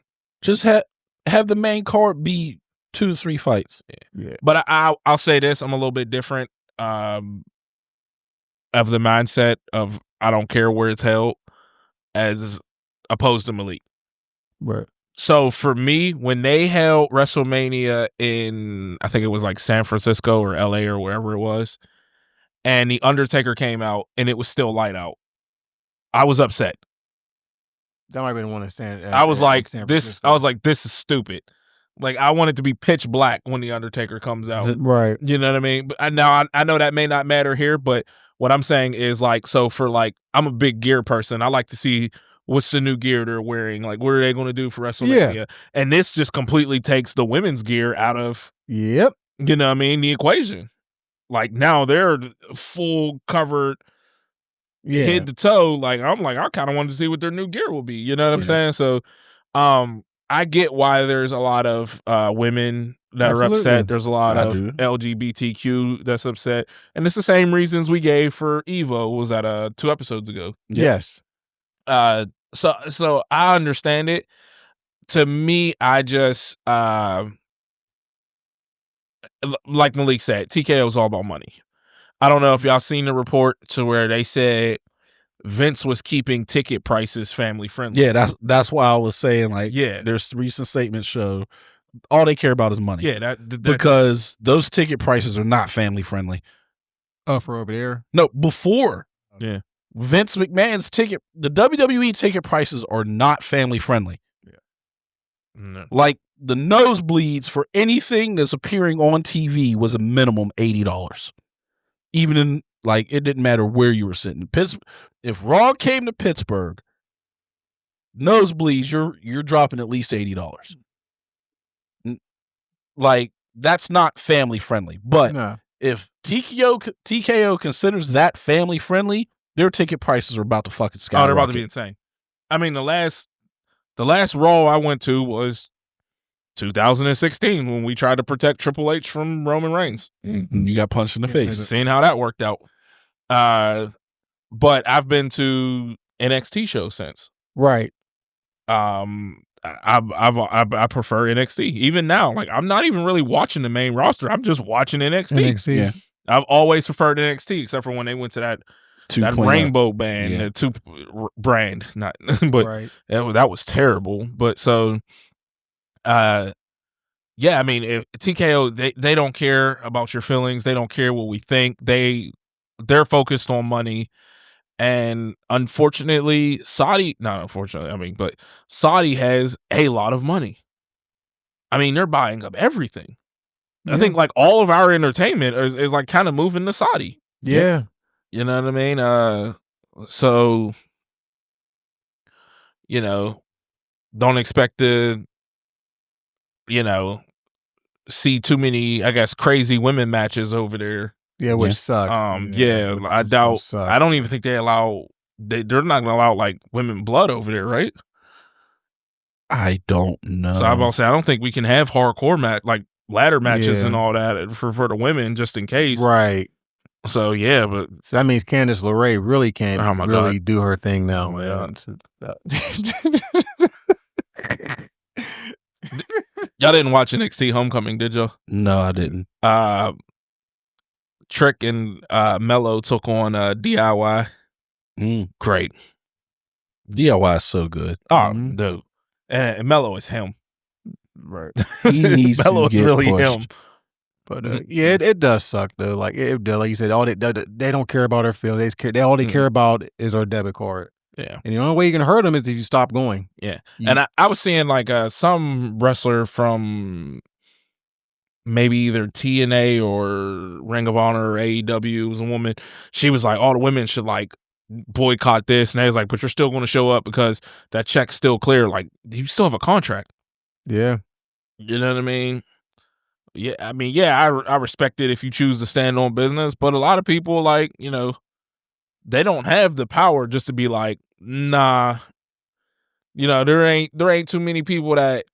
Just have the main card be 2 to 3 fights. Yeah. But I'll say this. I'm a little bit different. Of the mindset of I don't care where it's held as opposed to Malik. Right. So for me, when they held WrestleMania in, I think it was like San Francisco or LA or wherever it was, and The Undertaker came out and it was still light out, I was upset. That might have been one of San. I was like, this is stupid. Like, I want it to be pitch black when The Undertaker comes out. Right. You know what I mean? But now I know that may not matter here, but what I'm saying is like, so for like, I'm a big gear person. I like to see what's the new gear they're wearing. Like, what are they going to do for WrestleMania? Yeah. And this just completely takes the women's gear out of, you know what I mean, the equation. Like, now they're full covered head to toe. Like, I'm like, I kind of wanted to see what their new gear will be. You know what I'm saying? So, I get why there's a lot of women that are upset. There's a lot of LGBTQ that's upset. And it's the same reasons we gave for Evo. Was that 2 episodes ago? Yes. So I understand it. To me, I just like Malik said, TKO is all about money. I don't know if y'all seen the report to where they said Vince was keeping ticket prices family friendly. Yeah, that's why I was saying, like, yeah, there's recent statements show all they care about is money. Yeah, that because those ticket prices are not family friendly. Oh, for over there? No, before. Yeah. Vince McMahon's the WWE ticket prices are not family friendly. Yeah. No. Like the nosebleeds for anything that's appearing on TV was a minimum $80. Even in, like, it didn't matter where you were sitting. If Raw came to Pittsburgh, nosebleeds, you're dropping at least $80. Like, that's not family friendly. But if TKO considers that family friendly, their ticket prices are about to fucking skyrocket. Oh, they're about to be insane. I mean, the last Raw I went to was 2016 when we tried to protect Triple H from Roman Reigns. You got punched in the face. Seeing how that worked out. But I've been to NXT shows since. Right. I prefer NXT. Even now, like, I'm not even really watching the main roster. I'm just watching NXT. Yeah. I've always preferred NXT, except for when they went to that rainbow band, the 2 brand, not, but that was terrible. But so, yeah, I mean, if TKO, they don't care about your feelings. They don't care what we think. They're focused on money. And unfortunately, Saudi has a lot of money. I mean, they're buying up everything. I think like all of our entertainment is like kind of moving to Saudi. Yeah. You know what I mean? So, don't expect to, see too many, I guess, crazy women matches over there. Yeah, which suck. I doubt. I don't even think they're not gonna allow like women blood over there, right? I don't know. So I'm about to say I don't think we can have hardcore like ladder matches and all that for the women just in case. Right. So yeah, but So that means Candice LeRae really Oh can't my really God. do her thing now, Oh my man. Y'all didn't watch NXT Homecoming, did y'all? No, I didn't. Trick and Mello took on DIY. Great. DIY is so good. Oh, dude. And Mello is him. Right. He needs Mello to is get really pushed. him. But yeah, it does suck though. Like like you said, all they don't care about her feelings. All they care about is her debit card. Yeah. And the only way you can hurt them is if you stop going. Yeah. And I was seeing like some wrestler from maybe either TNA or Ring of Honor or AEW, was a woman. She was like, all the women should like boycott this. And they was like, but you're still going to show up because that check's still clear. Like, you still have a contract. Yeah. You know what I mean? Yeah. I mean, yeah, I respect it if you choose to stand on business. But a lot of people, like, you know, they don't have the power just to be like, nah. You know, there ain't too many people that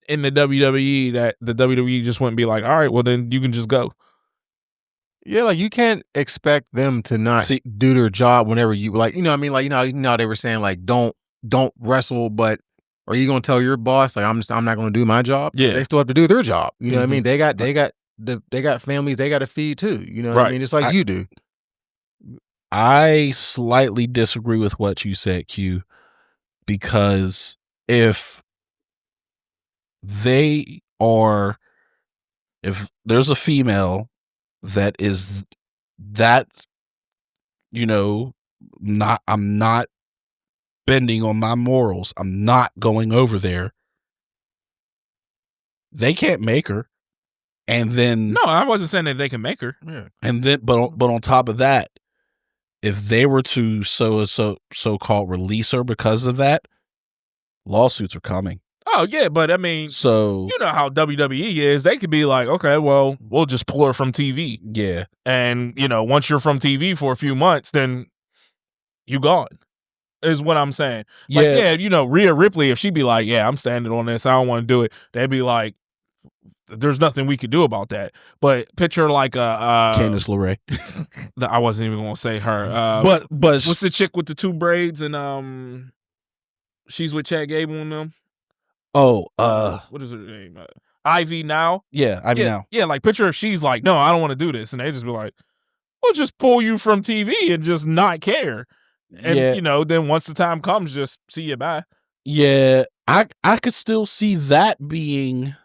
in the WWE that the WWE just wouldn't be like, all right, well then you can just go. Yeah, like you can't expect them to not do their job whenever you like. You know what I mean? Like you know they were saying like don't wrestle, but are you gonna tell your boss like I'm not gonna do my job? Yeah, they still have to do their job. You know what I mean? They got families they got to feed too. You know what I mean? It's like you do. I slightly disagree with what you said, Q, because if there's a female that is that, you know, I'm not bending on my morals, I'm not going over there, they can't make her. And then no, I wasn't saying that they can make her. Yeah. And then but on top of that, if they were to so-called release her because of that, lawsuits are coming. Oh yeah, but I mean, so you know how WWE is. They could be like, okay, well, we'll just pull her from TV. Yeah. And, you know, once you're from TV for a few months, then you gone. Is what I'm saying. Like, yeah, you know, Rhea Ripley, if she'd be like, yeah, I'm standing on this, I don't want to do it, they'd be like, there's nothing we could do about that. But picture like Candice LeRae. No, I wasn't even gonna say her. But what's the chick with the two braids and she's with Chad Gable and them? Oh, what is her name? Ivy Now. Yeah, Ivy Now. Yeah, like picture if she's like, no, I don't want to do this, and they just be like, we'll just pull you from TV and just not care. And you know, then once the time comes, just see you bye. Yeah, I could still see that being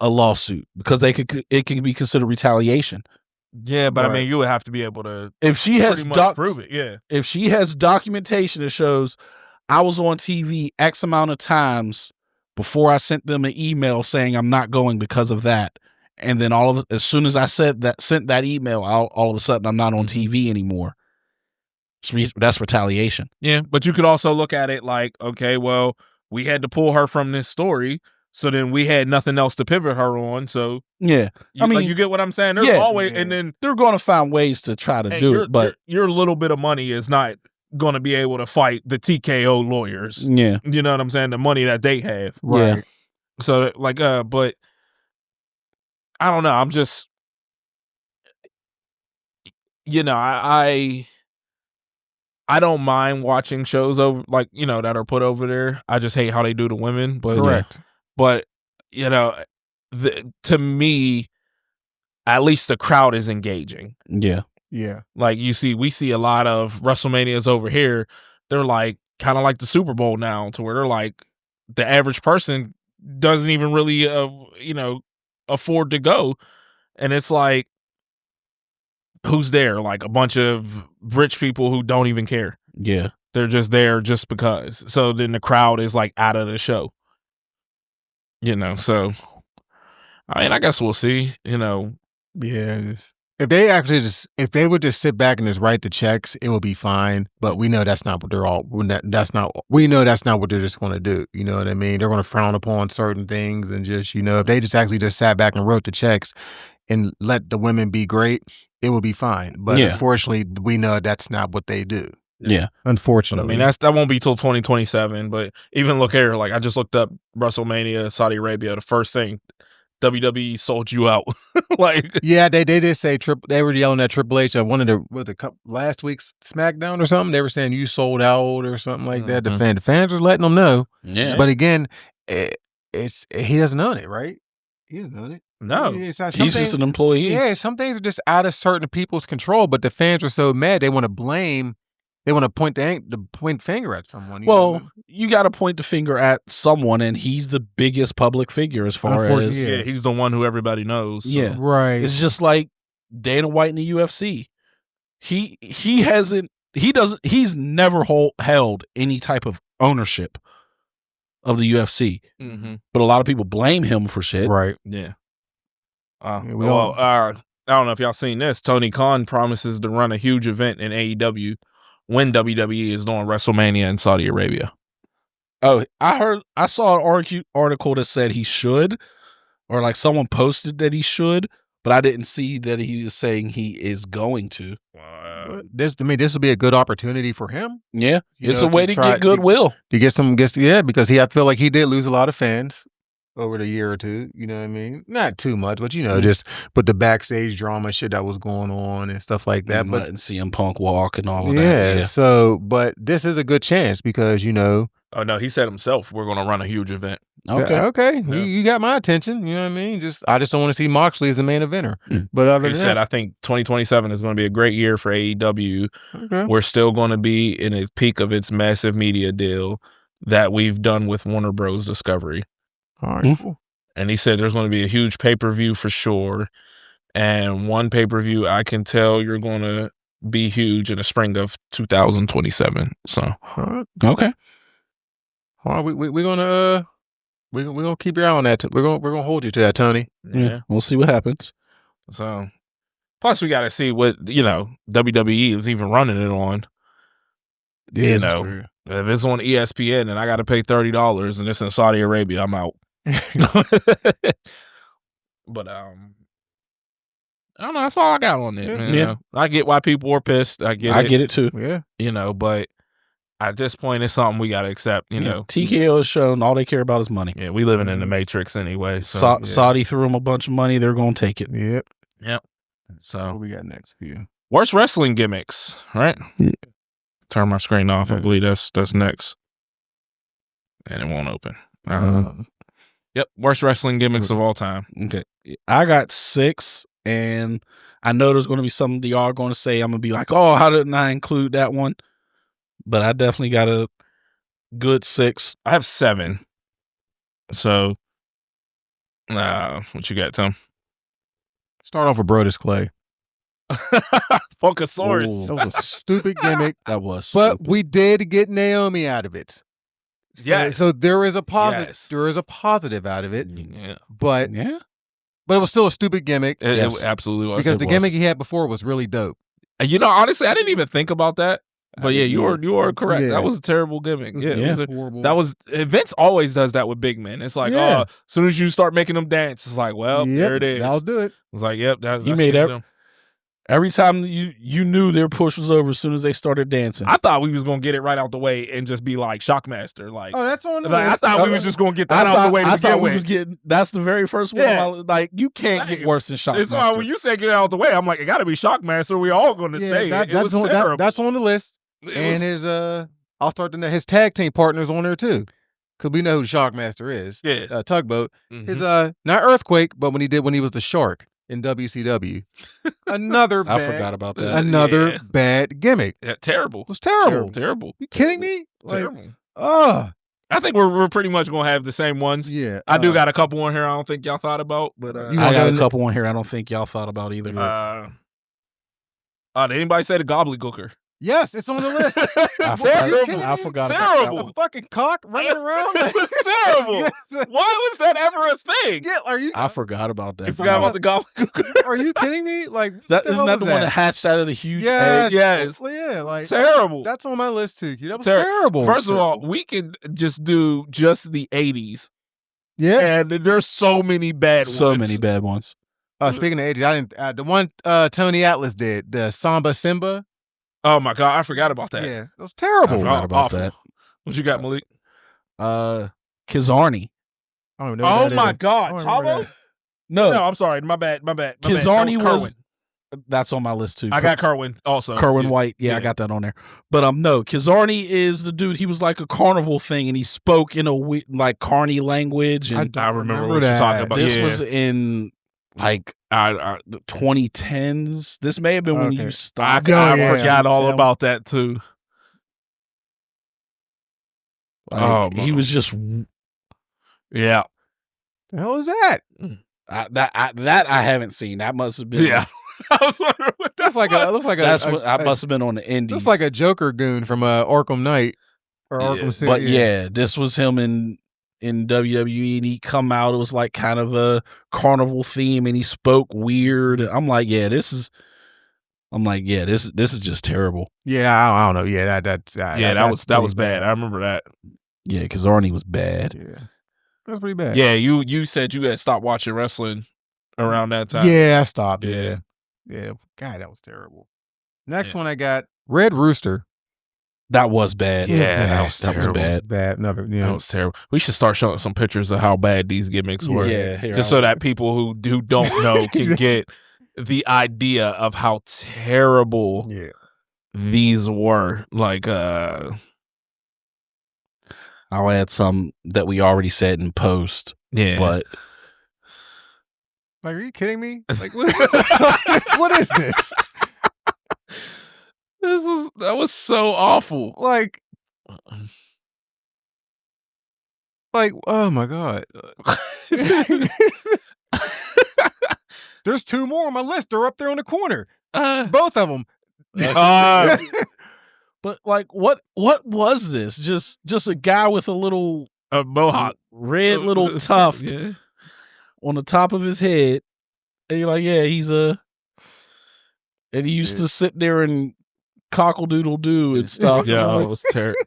a lawsuit because it can be considered retaliation. Yeah, but I mean, you would have to be able to if she has prove it. Yeah, if she has documentation that shows I was on TV X amount of times before I sent them an email saying I'm not going because of that, and then as soon as I sent that email, all of a sudden I'm not on TV anymore. That's retaliation. Yeah, but you could also look at it like, okay, well, we had to pull her from this story, so then we had nothing else to pivot her on. So yeah, I mean, like, you get what I'm saying? There's always, and then they're going to find ways to try to do it, but your little bit of money is not going to be able to fight the TKO lawyers. Yeah, you know what I'm saying? The money that they have, right? Yeah. So like, but I don't know. I'm just, you know, I don't mind watching shows over, like, you know, that are put over there. I just hate how they do the women. But correct. But you know, to me, at least the crowd is engaging. Yeah. Yeah. Like we see a lot of WrestleManias over here. They're like kind of like the Super Bowl now, to where they're like the average person doesn't even really, you know, afford to go, and it's like, who's there? Like a bunch of rich people who don't even care. Yeah, they're just there just because. So then the crowd is like out of the show. You know, so I mean, I guess we'll see. You know, yeah. If they would just sit back and just write the checks, it would be fine. But we know that's not what they're all. We know that's not what they're just going to do. You know what I mean? They're going to frown upon certain things and just, you know, if they just actually just sat back and wrote the checks and let the women be great, it would be fine. But unfortunately, we know that's not what they do. Yeah, unfortunately. I mean, that won't be till 2027. But even look here, like I just looked up WrestleMania Saudi Arabia. The first thing WWE sold you out. Like, yeah, they did say they were yelling at Triple H on one of the last week's SmackDown or something. They were saying you sold out or something like that. The fans are letting them know. Yeah. But again, he doesn't own it, right? He doesn't own it. no. He's He's just an employee. Yeah, some things are just out of certain people's control, but the fans are so mad they want to blame. They want to point the finger at someone. Well, you got to point the finger at someone, and he's the biggest public figure as far as Yeah, he's the one who everybody knows. So. Yeah. right. It's just like Dana White in the UFC. He's never held any type of ownership of the UFC, but a lot of people blame him for shit. Right. Yeah. Yeah, I don't know if y'all seen this. Tony Khan promises to run a huge event in AEW when WWE is doing WrestleMania in Saudi Arabia. Oh, I saw an article that said he should, or like someone posted that he should, but I didn't see that he was saying he is going to. This will be a good opportunity for him. Yeah, it's know, a way to try- get goodwill. To get because I feel like he did lose a lot of fans over the year or two. You know what I mean? Not too much, but just put the backstage drama shit that was going on and stuff like that. But letting CM Punk walk and all of yeah, that. Yeah. So, but this is a good chance because Oh no, he said himself, we're going to run a huge event. Okay, Yeah. you got my attention. You know what I mean? I just don't want to see Moxley as the main eventer. But other He than said, that, I think 2027 is going to be a great year for AEW. okay. We're still going to be in a peak of its massive media deal that we've done with Warner Bros. Discovery. All right, cool. And he said there's going to be a huge pay-per-view for sure. And one pay-per-view I can tell you're going to be huge in the spring of 2027. So, All right. Okay. All right, we're gonna keep your eye on that. We're gonna hold you to that, Tony. Yeah. We'll see what happens. So, plus we got to see what, WWE is even running it on. Yeah, If it's on ESPN and I got to pay $30 and it's in Saudi Arabia, I'm out. But I don't know. That's all I got on it, man. Yeah. I get why people were pissed. I get it too. Yeah. But at this point, it's something we got to accept. TKO has shown all they care about is money. Yeah, we living in the Matrix anyway. So, Saudi threw them a bunch of money. They're going to take it. Yep. Yep. What So we got next for you? worst wrestling gimmicks, right? Yeah. Turn my screen off. I Okay. believe that's next, and it won't open. Yep, worst wrestling gimmicks of all time. Okay. I got 6, and I know there's going to be some of y'all going to say, I'm going to be like, oh, how didn't I include that one? But I definitely got a good 6. I have 7. So, what you got, Tom? Start off with Brodus Clay. Funkasaurus. That was a stupid gimmick, That was but stupid. we did get Naomi out of it. Yes. So there is a positive. Yes. There is a positive out of it, Yeah. but Yeah. it was still a stupid gimmick It absolutely was. because It the was. gimmick he had before was really dope. And honestly, I didn't even think about that. But yeah, you are correct. Yeah. That was a terrible gimmick. Yeah, It was horrible. that was Vince always does that with big men. It's like, Yeah. as soon as you start making them dance, it's like, well, there it is. I'll do it. It's like, yep, that's made them. Every time you knew their push was over as soon as they started dancing. I thought we was gonna get it right out the way and just be like Shockmaster. Like, Oh, that's on the I list. thought we was just gonna get that out the way to I begin thought we with. was getting. That's the very first one. Yeah. Like you can't get worse than Shockmaster. It's why when you said get it out the way, I'm like, it got to be Shockmaster. We all gonna say it. It was terrible. That's on the list. It And was- his I'll start to his tag team partners on there too, because we know who Shockmaster is. Yeah. Tugboat. Mhm. His not Earthquake, but when he was the Shark in WCW. Another I bad, forgot about that. another Yeah. bad gimmick. Yeah, terrible. It was terrible. Terrible. You kidding me? Like, Terrible. oh I think we're pretty much gonna have the same ones. yeah. I do got a couple on here I don't think y'all thought about, but You I wanna got go a ne- couple on here. I don't think y'all thought about either. did anybody say the gobbledygooker? Yes, it's on the list. I Terrible. forgot. Terrible. About Fucking cock running around. It was terrible. Why was that ever a thing? Yeah, are you? I forgot about that. You forgot about the gobbledygooker? Are you kidding me? Like That what isn't hell that the was one that hatched out of the huge egg? Yes. Yeah, like Terrible. that's on my list too. That was Ter- terrible. First of all, we can just do just the 80s. yeah. And there's so many bad So ones. many bad ones. Speaking of 80s, I didn't. The one Tony Atlas did, the Samba Simba. Oh my God, I forgot about that. Yeah, it was terrible. I forgot about Awful. that. What you got, Malik? Kizarni. I don't know Oh what that my is. God, I don't remember Chavo? that. No, I'm sorry. My bad. Kizarny That was Kerwin. that's on my list too. I got Kerwin also. Kerwin White. Yeah, I got that on there. But no, Kizarny is the dude. He was like a carnival thing, and he spoke in a like Carney language. And I remember what you're talking about. This was in like the 2010s. This may have been when you stopped. I forgot all about that too. Like, he was just The hell is that? that I haven't seen. That must have been I was wondering what That's like a looks like that's what I must have been on the Indies. Looks like a Joker goon from Arkham Knight or Arkham City. But this was him in WWE, and he come out. It was like kind of a carnival theme, and he spoke weird. I'm like, this is just terrible. Yeah, I don't know. Yeah, that was bad. I remember that. Yeah, because Arnie was bad. Yeah, that's pretty bad. Yeah, you said you had stopped watching wrestling around that time. Yeah, I stopped. Yeah. God, that was terrible. Next one I got Red Rooster. That was bad. Yeah, that was bad. Bad. Another. That was terrible. We should start showing some pictures of how bad these gimmicks were. Yeah, just so that people who don't know can get the idea of how terrible these were. Like, I'll add some that we already said in post. Yeah, but like, are you kidding me? Like, what is this? That was so awful. Like, oh my God. There's two more on my list. They're up there on the corner. Both of them. But like, what was this? Just a guy with a little mohawk, red little tuft on the top of his head, and you're like, he's and he used to sit there and cockle-doodle-doo and stuff. Yeah, it was terrible.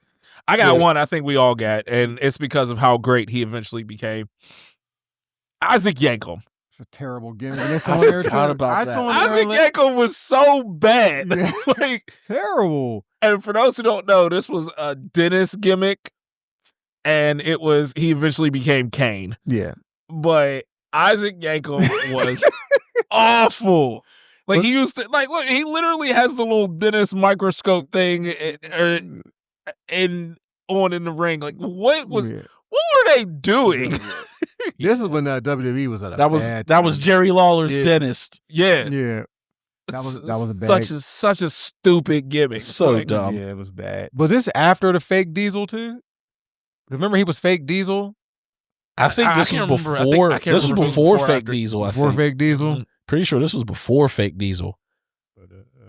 I got one I think we all got, and it's because of how great he eventually became. Isaac Yankem. It's a terrible gimmick. I forgot about that. Isaac Yankem was so bad. Like, terrible. And for those who don't know, this was a Dennis gimmick, and he eventually became Kane. Yeah. But Isaac Yankem was awful. Like, he used to, like, look, he literally has the little Dennis microscope thing in the ring. Like, what were they doing? This is when WWE was at a that was Jerry Lawler's dentist. Yeah. That was a bad, such a stupid gimmick. So dumb. Yeah, it was bad. Was this after the fake Diesel too? Remember he was fake Diesel? I think this was before. This was before fake Diesel. Before fake Diesel. Pretty sure this was before fake Diesel.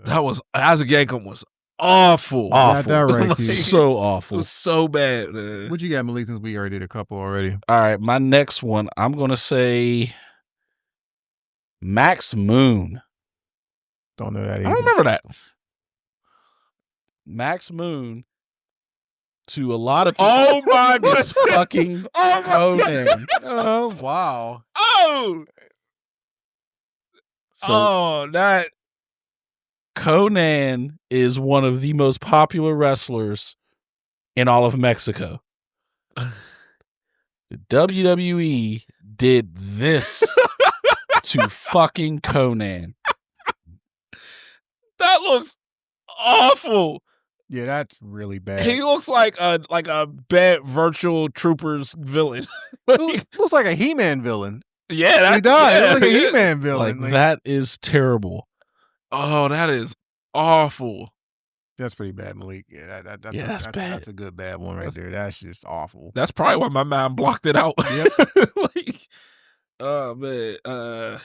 That was Isaac Yankem was awful. That right, so awful. It was so bad, man. What you got, Malik, since we already did a couple already? All right, my next one, I'm going to say Max Moon. Don't know that either. I don't remember that. Max Moon, to a lot of people. Oh my goodness. Fucking Conan. Oh, wow. Oh. That. Conan is one of the most popular wrestlers in all of Mexico. The WWE did this to fucking Conan. That looks awful. Yeah, that's really bad. He looks like a bad Virtual Troopers villain. Looks like a He-Man villain. Yeah, he does. He looks like a He-Man villain. Like, that is terrible. Oh, that is awful. That's pretty bad, Malik. Yeah, that's bad. That's a good bad one right there. That's just awful. That's probably why my mind blocked it out. Yep. Like, oh man,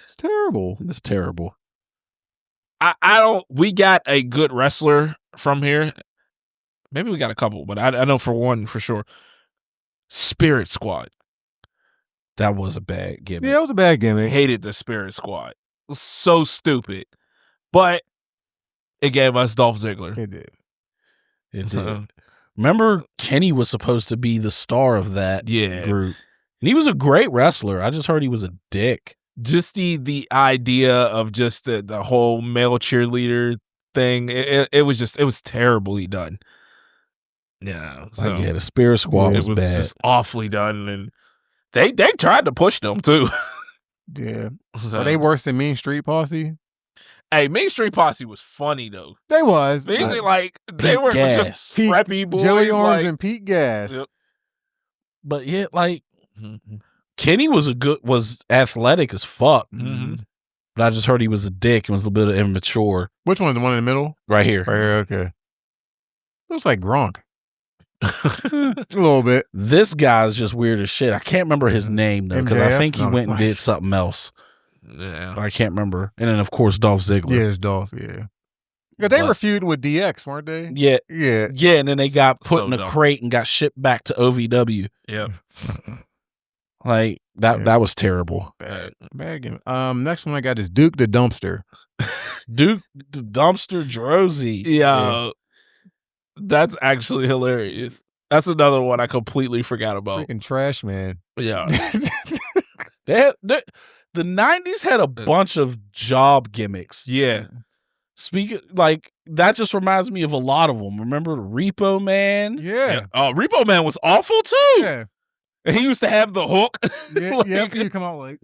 it's terrible. It's terrible. I don't. We got a good wrestler from here. Maybe we got a couple, but I know for one for sure. Spirit Squad. That was a bad gimmick. Yeah, it was a bad gimmick. Hated the Spirit Squad. It was so stupid, but it gave us Dolph Ziggler. It did. It did. Remember, Kenny was supposed to be the star of that group. And he was a great wrestler. I just heard he was a dick. Just the idea of just the whole male cheerleader thing, it was terribly done. Yeah. So the Spirit Squad was bad. Just awfully done, and they tried to push them too. Yeah. So, Are they worse than Mean Street Posse? hey, Main Street Posse was funny though. They was. They but like they Pete were Gas. just preppy boys. Joey Arms like, and Pete Gas. Yep. But yeah, like Kenny was athletic as fuck. Mhm. But I just heard he was a dick and was a bit immature. Which one? The one in the middle? Right here. Right here, okay. Looks like Gronk. A little bit. This guy's just weird as shit. I can't remember his name though, because I MJF? think he No, went and did nice. something else. Yeah. But I can't remember. And then of course Dolph Ziggler. Yeah, it's Dolph, yeah. Yeah, they But- were feuding with DX, weren't they? Yeah. Yeah. Yeah, and then they got put So in a dumb. crate and got shipped back to OVW. Yep. Like that Yeah. that was terrible. Bad game. Next one I got is Duke the Dumpster. Duke the Dumpster Drosy. Yeah. That's actually hilarious. That's another one I completely forgot about. Freaking trash man. Yeah. The 90s had a bunch of job gimmicks. Yeah. Speaking like that just reminds me of a lot of them. Remember Repo Man? Yeah. Oh, Repo Man was awful too. Yeah. And he used to have the hook. Yeah, Like- yep, you come out like,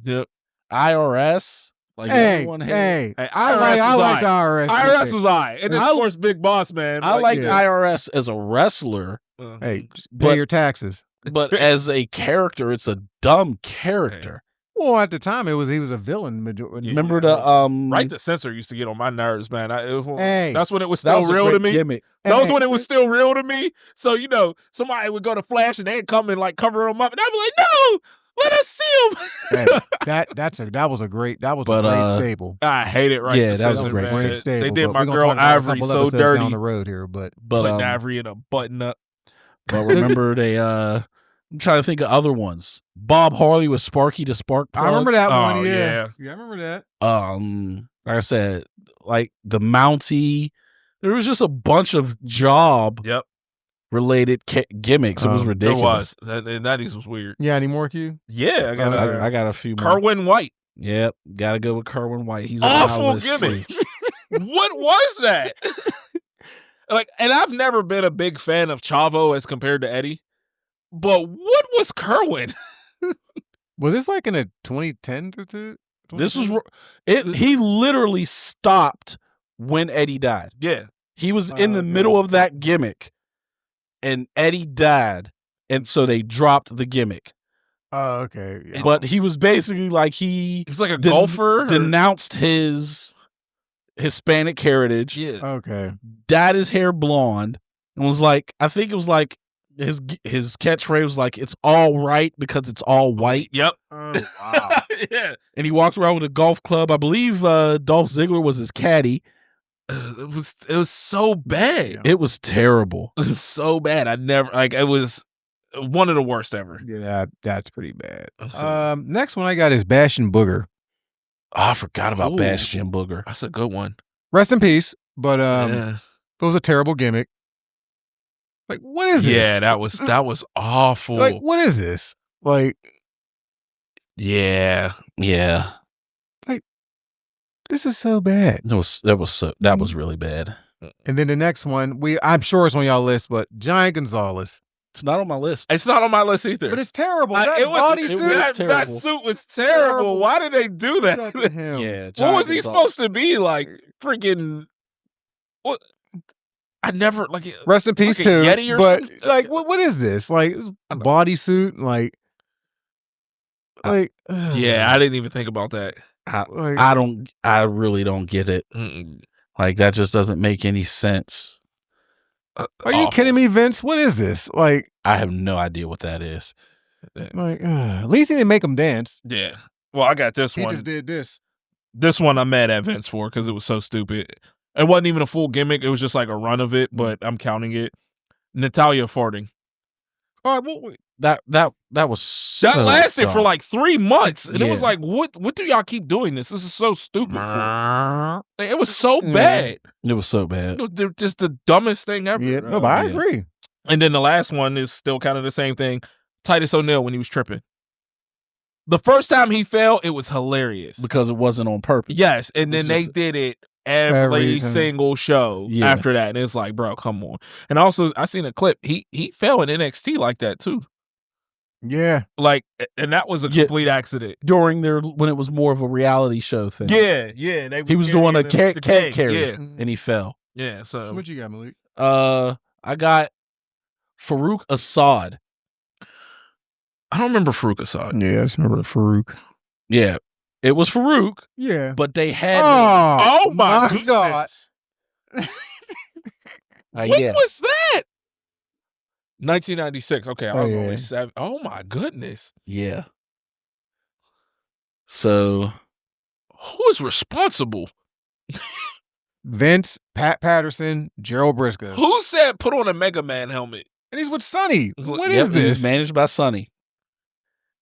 Yep. IRS. Like hey, everyone had. hey, Hey, I IRS like was the IRS. IRS was I. And then, I- of course, Big Boss Man. I like yeah. IRS as a wrestler, Hey, just pay But- your taxes. but as a character, it's a dumb character. Well, at the time, he was a villain. Remember the Right to Censor used to get on my nerves, man. Hey, That's when it was that still was a real to great me. gimmick. That was Hey. when it was still real to me. So, somebody would go to Flash and they'd come and like cover him up. And I'd be like, no, let us see him. hey, that was a great stable. I hate it right Yeah, to that was a Censor, great man. stable. They did but my we're gonna girl talk about a Ivory couple so episodes dirty. down the road here, but But Putting Ivory in a button up. but remember they I'm trying to think of other ones. Bob Harley was Sparky the Spark Plug. I remember that Oh, one. yeah. Yeah, I remember that. Like I said, like the Mountie. There was just a bunch of job Yep. related gimmicks. It was There There ridiculous. was. The 90s was weird. Yeah, any more Q? Yeah. I got a few more. Kerwin White. Yep, gotta go with Kerwin White. He's on my Awful list, gimmick. too. What was that? And I've never been a big fan of Chavo as compared to Eddie. But what was Kerwin? Was this like in the 2010s or two? This was he literally stopped when Eddie died. Yeah. He was in the Okay. middle of that gimmick, and Eddie died, and so they dropped the gimmick. Oh, okay. Yeah. But he was basically like He was like a Den- golfer. denounced his Hispanic heritage, Yeah. Okay. dyed his hair blonde, and was like, I think it was like his catchphrase was like, "It's all right because it's all white." Yep. Oh, wow. Yeah. And he walked around with a golf club. I believe Dolph Ziggler was his caddy. It was so bad. It was terrible. It was so bad. It was one of the worst ever. Yeah, that's pretty bad. So- Next one I got is Bash and Booger. Oh, I forgot about Ooh. Bastion Booger. That's a good one. Rest in peace. But Yeah. it was a terrible gimmick. Like, what is this? Yeah, that was awful. Like, what is this? Like, Yeah. Yeah, this is so bad. that was really bad. And then the next one, I'm sure it's on y'all list, but Giant Gonzalez. It's not on my list. It's not on my list either. But it's terrible. It That was, bodysuit. that terrible. suit was terrible. Terrible. Why did they do that? Except for him. Yeah, What was he supposed to be like? Freaking what? I never like. Rest in peace Like a too. Yeti or but something? like, what is this? Like I know. bodysuit, like, Yeah, I didn't even think about that. I really don't get it. Mm-mm. Like that just doesn't make any sense. Are you kidding me, Vince? What is this? Like, I have no idea what that is. at least he didn't make him dance. Yeah. Well, I got this He one. just did this. This one I'm mad at Vince for because it was so stupid. It wasn't even a full gimmick. It was just like a run of it, but I'm counting it. Natalia farting. All right, well, That was so That lasted for dumb. like 3 months. And it was Yeah. like, what do y'all keep doing this? This is so stupid. Like, it was so Yeah. bad. It was so bad. They're just the dumbest thing ever. yeah, no, but I Yeah. agree. And then the last one is still kind of the same thing. Titus O'Neil when he was tripping. The first time he fell, it was hilarious. Because it wasn't on purpose. Yes, and It then was they just- did it every Every time. single show Yeah. after that. And it's like, bro, come on. And also, I seen a clip. He fell in NXT like that too. Yeah. Like, and that was a complete accident. During when it was more of a reality show thing. Yeah. He was doing a keg carry, yeah. and he fell. Yeah. So What you got, Malik? I got Farouk Assad. I don't remember Farouk Assad. Yeah, I just remember Farouk. Yeah, it was Farouk, Yeah. but they had. Oh my God. What Yeah. was that? 1996. Okay, I was yeah. only 7. Oh my goodness. Yeah. So, who is responsible? Vince, Pat Patterson, Gerald Briscoe. Who said put on a Mega Man helmet? And he's with Sonny. What yep, is He this? was managed by Sonny.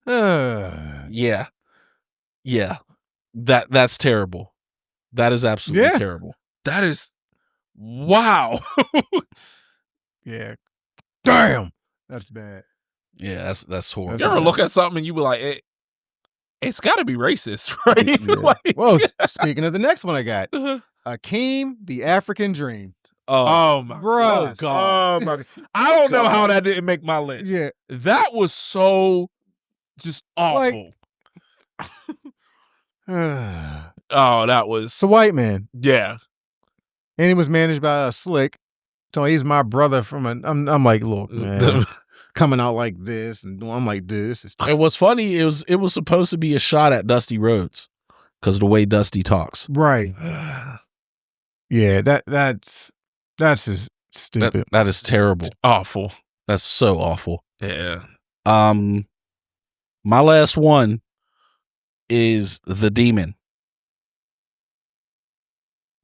Yeah. Yeah. That's terrible. That is absolutely terrible. That is wow. Yeah. Damn. That's bad. Yeah, that's horrible. You ever look at something and you be like, it's got to be racist, right? Yeah. Like, well, speaking of the next one I got, uh-huh. Akeem, the African Dream. Oh my bro. God. Oh my God. I don't know how that didn't make my list. Yeah. That was so just awful. Oh, that was It's a white man. yeah. And he was managed by a Slick. So he's my brother from I'm like, look, man, coming out like this, and I'm like, this is. And what's funny, it was supposed to be a shot at Dusty Rhodes because of the way Dusty talks. Right. Yeah, that's just stupid. That is terrible. Awful. That's so awful. Yeah. My last one is the Demon.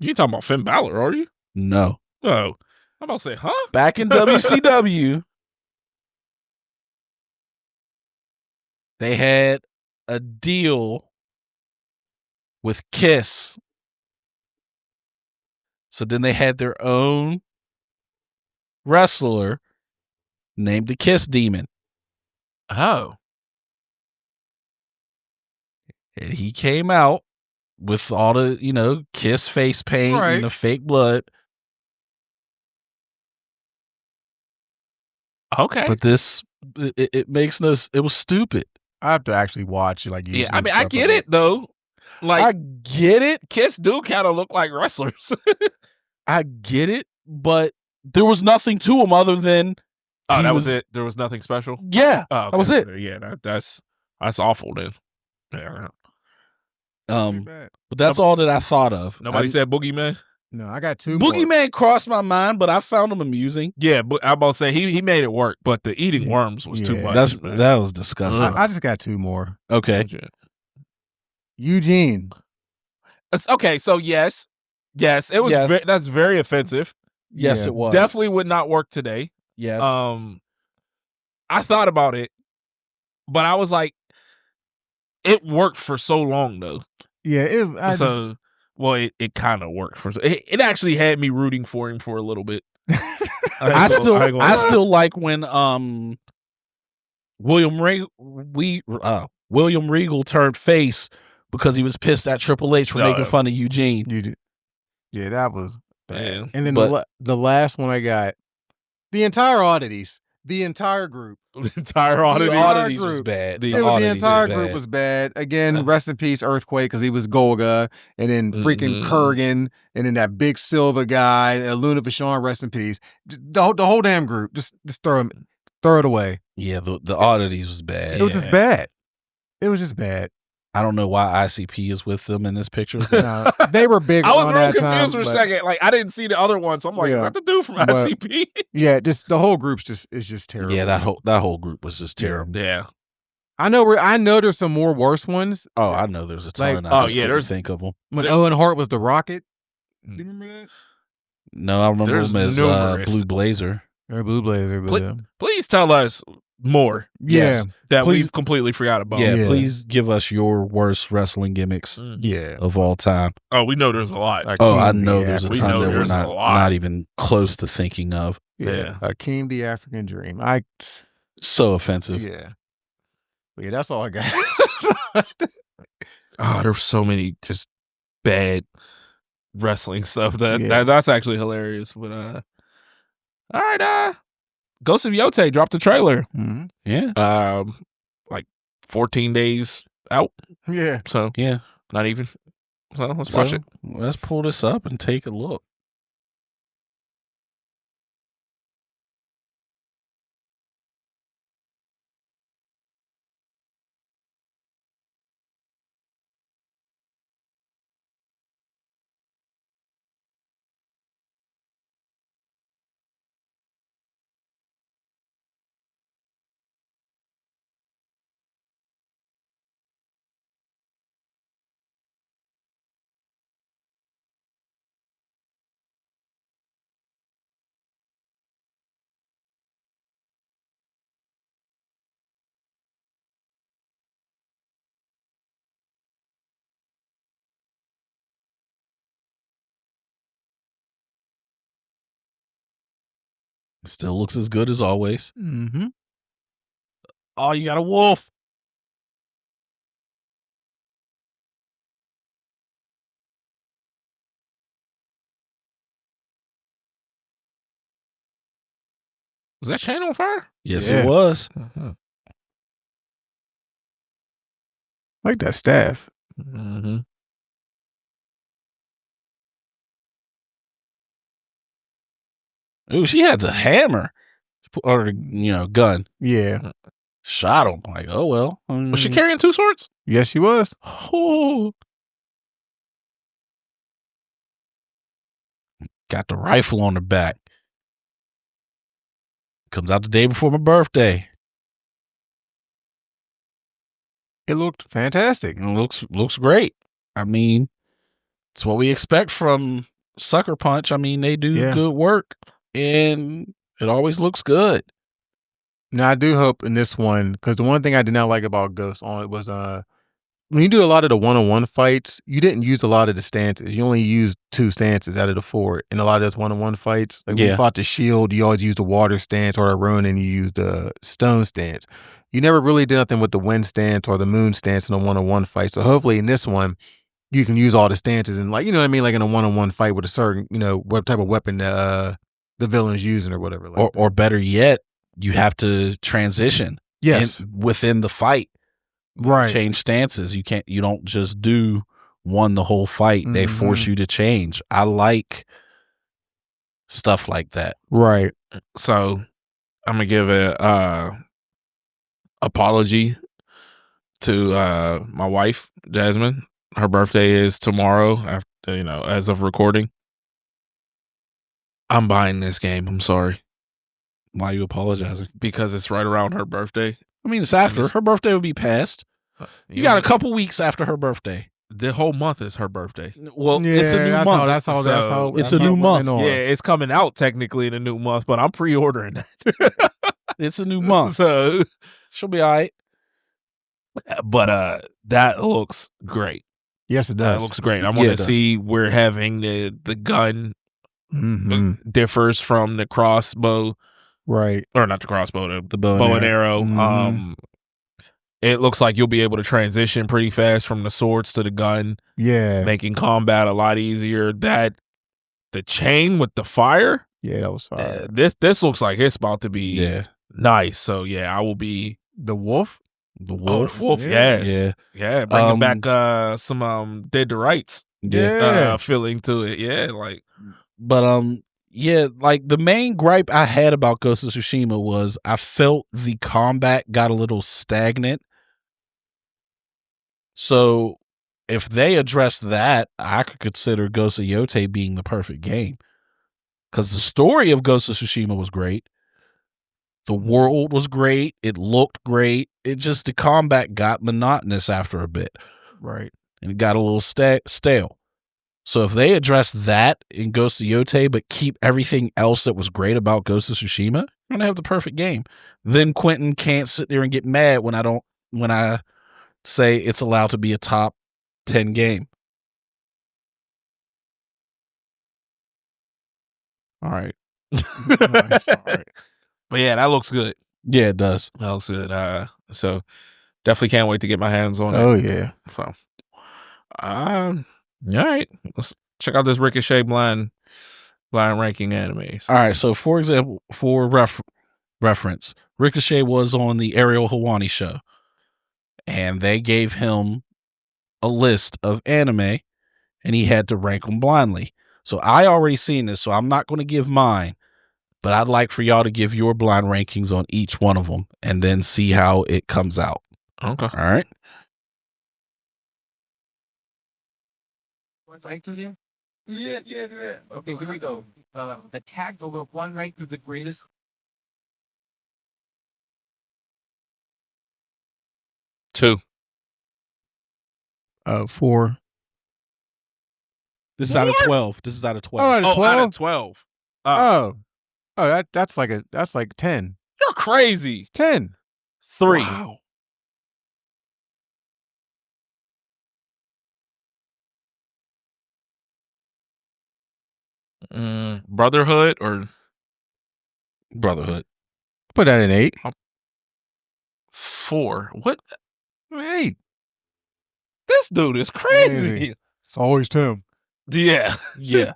You ain't talking about Finn Balor, are you? No. Oh. I'm about to say, huh? Back in WCW, they had a deal with Kiss. So then they had their own wrestler named the Kiss Demon. Oh. And he came out with all the, Kiss face paint and the fake blood. Okay. But it makes it was stupid. I have to actually watch like yeah, I mean, I get it though. Like, I get it. Kiss do kind of look like wrestlers. I get it, but there was nothing to him other than that was it. There was nothing special. Yeah, okay. That was it. Yeah, that's awful then. Yeah. But that's all that I thought of. Nobody said Boogeyman. No, I got two. more. Boogeyman crossed my mind, but I found him amusing. Yeah, but I'm about to say he made it work, but the eating worms was too much. That was disgusting. I just got two more. Okay. Eugene. Okay, so yes, it was. Yes. That's very offensive. Yes, it was. Definitely would not work today. Yes. I thought about it, but I was like, it worked for so long though. Yeah, it kind of worked for. It actually had me rooting for him for a little bit. I still like when William Regal turned face because he was pissed at Triple H for making fun of Eugene. Yeah, that was bad. Man. And then the last one I got, the entire oddities, the entire group. The entire oddities was bad. The entire group was bad. Again, rest in peace, Earthquake, because he was Golga, and then freaking Kurgan, and then that big silver guy, Luna Vachon, rest in peace. The whole damn group, just throw it away. Yeah, the oddities was bad. It was just bad. It was just bad. I don't know why ICP is with them in this picture. They were big. I was on real that confused time, for a second. Like I didn't see the other one, so I'm like, is that the dude from ICP? Yeah, just the whole group's is just terrible. Yeah, that whole group was just terrible. Yeah. I know there's some more worse ones. Oh, I know there's a ton. There's think of them. When Owen Hart was the Rocket. Do you remember that? No, I remember him as Blue Blazer. Or Blue Blazer. Please tell us more. Yeah. That we've completely forgot about. Yeah, please give us your worst wrestling gimmicks of all time. Oh, we know there's a lot. I know there's a ton that we're not even close to thinking of. Yeah. Akeem the African Dream. So offensive. Yeah. Yeah, that's all I got. There's so many just bad wrestling stuff that's actually hilarious. But all right, Ghost of Yote dropped a trailer. Mm-hmm. Yeah. Like 14 days out. Yeah. So Yeah. not even. So let's watch it. Let's pull this up and take a look. Still looks as good as always. Mm-hmm. Oh, you got a wolf. Was that chain on fire? Yes, Yeah. it was. Like that staff. Mm-hmm. Ooh, she had the hammer or the gun. Yeah. Shot him. Like, oh well. Was she carrying 2 swords? Yes, she was. Oh, Got the rifle on her back. Comes out the day before my birthday. It looked fantastic. It looks great. I mean, it's what we expect from Sucker Punch. I mean, they do good work, and it always looks good. Now I do hope in this one, because the one thing I did not like about Ghost on it was when you do a lot of the one-on-one fights, you didn't use a lot of the stances. You only used 2 stances out of the 4 in a lot of those one-on-one fights. Like when you fought the shield, you always used the water stance, or a rune, and you used the stone stance. You never really did nothing with the wind stance or the moon stance in a one-on-one fight. So hopefully in this one, you can use all the stances and, like, you know what I mean, like in a one-on-one fight with a certain, what type of weapon the villain's using or whatever. Like or better yet, you have to transition. Yes. Within the fight. Right. Change stances. You don't just do one the whole fight. They force you to change. I like stuff like that. Right. so I'm gonna give a apology to my wife, Jasmine. Her birthday is tomorrow. After as of recording, I'm buying this game. I'm sorry. Why are you apologizing? Because it's right around her birthday. I mean, it's after. Her birthday will be past. You got a couple weeks after her birthday. The whole month is her birthday. Well, it's a new month. That's all. It's a new month. Yeah, it's coming out technically in a new month, but I'm pre-ordering that. It's a new month. So she'll be all right. But that looks great. Yes, it does. That looks great. I want to see where having the gun differs from the crossbow. Right. Or not the crossbow, the bow and arrow. It looks like you'll be able to transition pretty fast from the swords to the gun. Yeah. Making combat a lot easier. The chain with the fire. Yeah, that was fire. This looks like it's about to be nice. So yeah, I will be the wolf. The wolf. Oh, wolf, yes. Yeah. Bringing back some Dead to Rights feeling to it. Yeah, like. But yeah, like the main gripe I had about Ghost of Tsushima was I felt the combat got a little stagnant. So if they address that, I could consider Ghost of Yote being the perfect game. Because the story of Ghost of Tsushima was great. The world was great. It looked great. It just, the combat got monotonous after a bit. Right. And it got a little stale. So if they address that in Ghost of Yote, but keep everything else that was great about Ghost of Tsushima, you're going to have the perfect game. Then Quentin can't sit there and get mad when I say it's allowed to be a top 10 game. All right. All right. But yeah, that looks good. Yeah, it does. That looks good. So definitely can't wait to get my hands on it. Oh yeah. So, all right. Let's check out this Ricochet blind ranking anime. All right. So for example, for reference. Ricochet was on the Ariel Helwani show, and they gave him a list of anime, and he had to rank them blindly. So I already seen this, so I'm not going to give mine, but I'd like for y'all to give your blind rankings on each one of them, and then see how it comes out. Okay. All right. Rank to you? Yeah. Okay, here we go. The tag over one rank to the greatest. 2. 4. This is out of 12. This is out of 12. Oh, out of 12? Out of 12. That's like 10. You're crazy. It's 10. 3. Wow. Brotherhood or Brotherhood. Put that in 8. 4. What? 8. This dude is crazy. It's always Tim. Yeah. Yeah.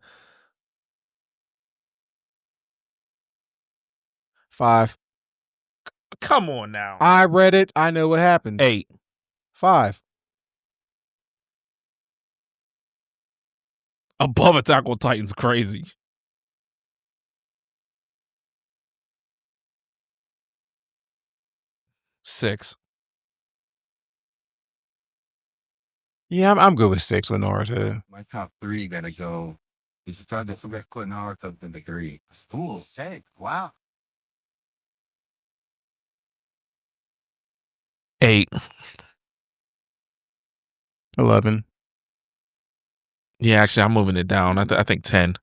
5. Come on now. I read it. I know what happened. 8. 5. Above Attack on Titan's crazy. 6. Yeah, I'm good with 6 with Naruto. My top 3 gotta go. You should try to forget putting Naruto in the 3. Fool. 6. Wow. 8. 11. Yeah, actually, I'm moving it down. I think 10.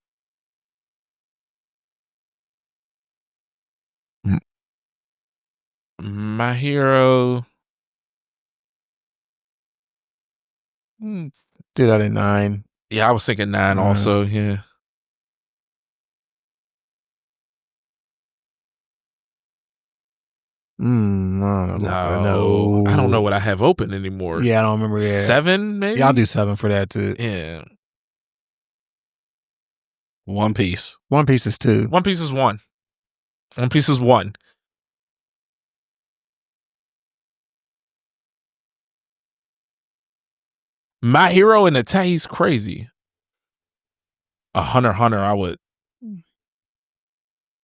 My Hero. Did that at 9. Yeah, I was thinking 9 also. Yeah. I don't know. No, I don't know what I have open anymore. Yeah, I don't remember that. 7, maybe. Yeah, I'll do 7 for that too. Yeah. One Piece. One Piece is 2. One Piece is 1. One Piece is 1. My Hero and Attack, he's crazy. Hunter x Hunter, I would.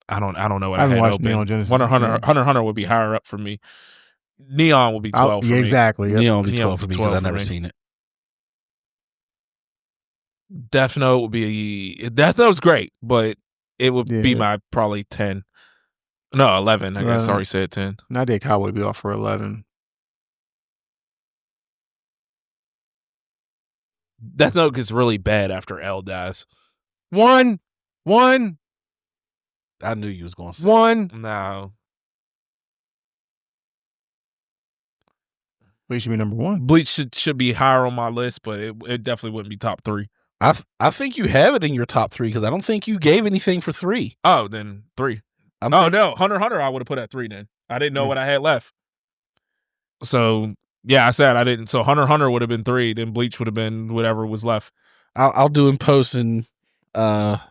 I don't know what I haven't had watched open. Neon Genesis. Hunter x Hunter would be higher up for me. Neon would be 12 for me. Exactly. Yep. Neon would be Neon 12 for me because I've never seen it. Death Note would be. Death Note's great, but it would be my probably 10. No, 11. I guess I already said 10. Nadia Cowboy would be off for 11. Death Note gets really bad after L dies. 1. I knew you was going to say 1. No. Bleach should be number 1. Bleach should be higher on my list, but it definitely wouldn't be top 3. I think you have it in your top 3 because I don't think you gave anything for 3. Oh, then 3. No, Hunter x Hunter I would have put at 3 then. I didn't know what I had left. So, yeah, I said I didn't. So Hunter x Hunter would have been 3, then Bleach would have been whatever was left. I'll do in post and I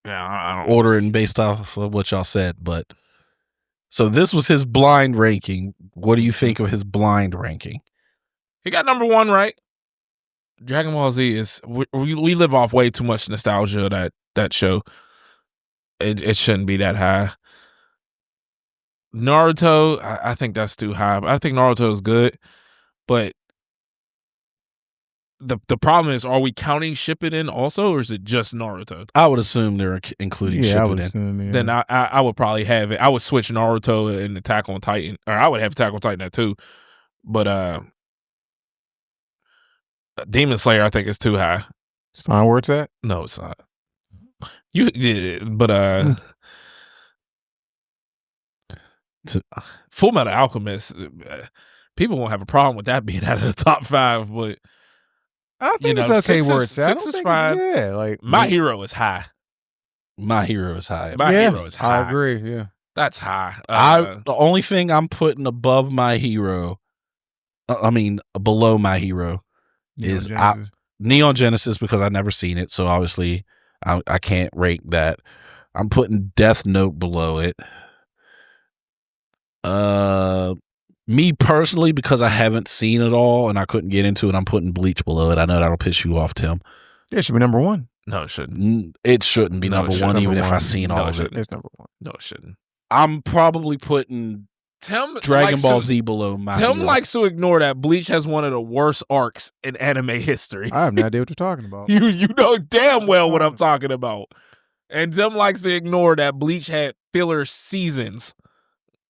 don't ordering based off of what y'all said, but so this was his blind ranking. What do you think of his blind ranking? He got number 1 right. Dragon Ball Z is we live off way too much nostalgia that show. It shouldn't be that high. Naruto, I think that's too high. I think Naruto is good, but the problem is, are we counting Shippuden also, or is it just Naruto? I would assume they're including Shippuden. I would assume, Then I would probably have it. I would switch Naruto and Attack on Titan, or I would have Attack on Titan at 2. But Demon Slayer, I think is too high. It's fine where it's at. No, it's not. Full Metal Alchemist, people won't have a problem with that being out of the top 5, but I think it's okay where it's at. 6 is fine. Yeah, like My Hero is high. My Hero is high. My Hero is high. I agree. Yeah, That's high. The only thing I'm putting above My Hero, below My Hero, is Neon Genesis because I've never seen it, so obviously I can't rank that. I'm putting Death Note below it. Me personally, because I haven't seen it all and I couldn't get into it, I'm putting Bleach below it. I know that'll piss you off, Tim. Yeah, it should be number one. No, it shouldn't. It shouldn't be No, it number shouldn't. one, even Number if one. I've seen No, all it of it. shouldn't. It's number one. No, it shouldn't. I'm probably putting Tim Dragon likes Ball to- Z below My Tim Hero. likes to ignore that Bleach has one of the worst arcs in anime history. I have no idea what you're talking about. You know damn well what I'm talking about. And Tim likes to ignore that Bleach had filler seasons.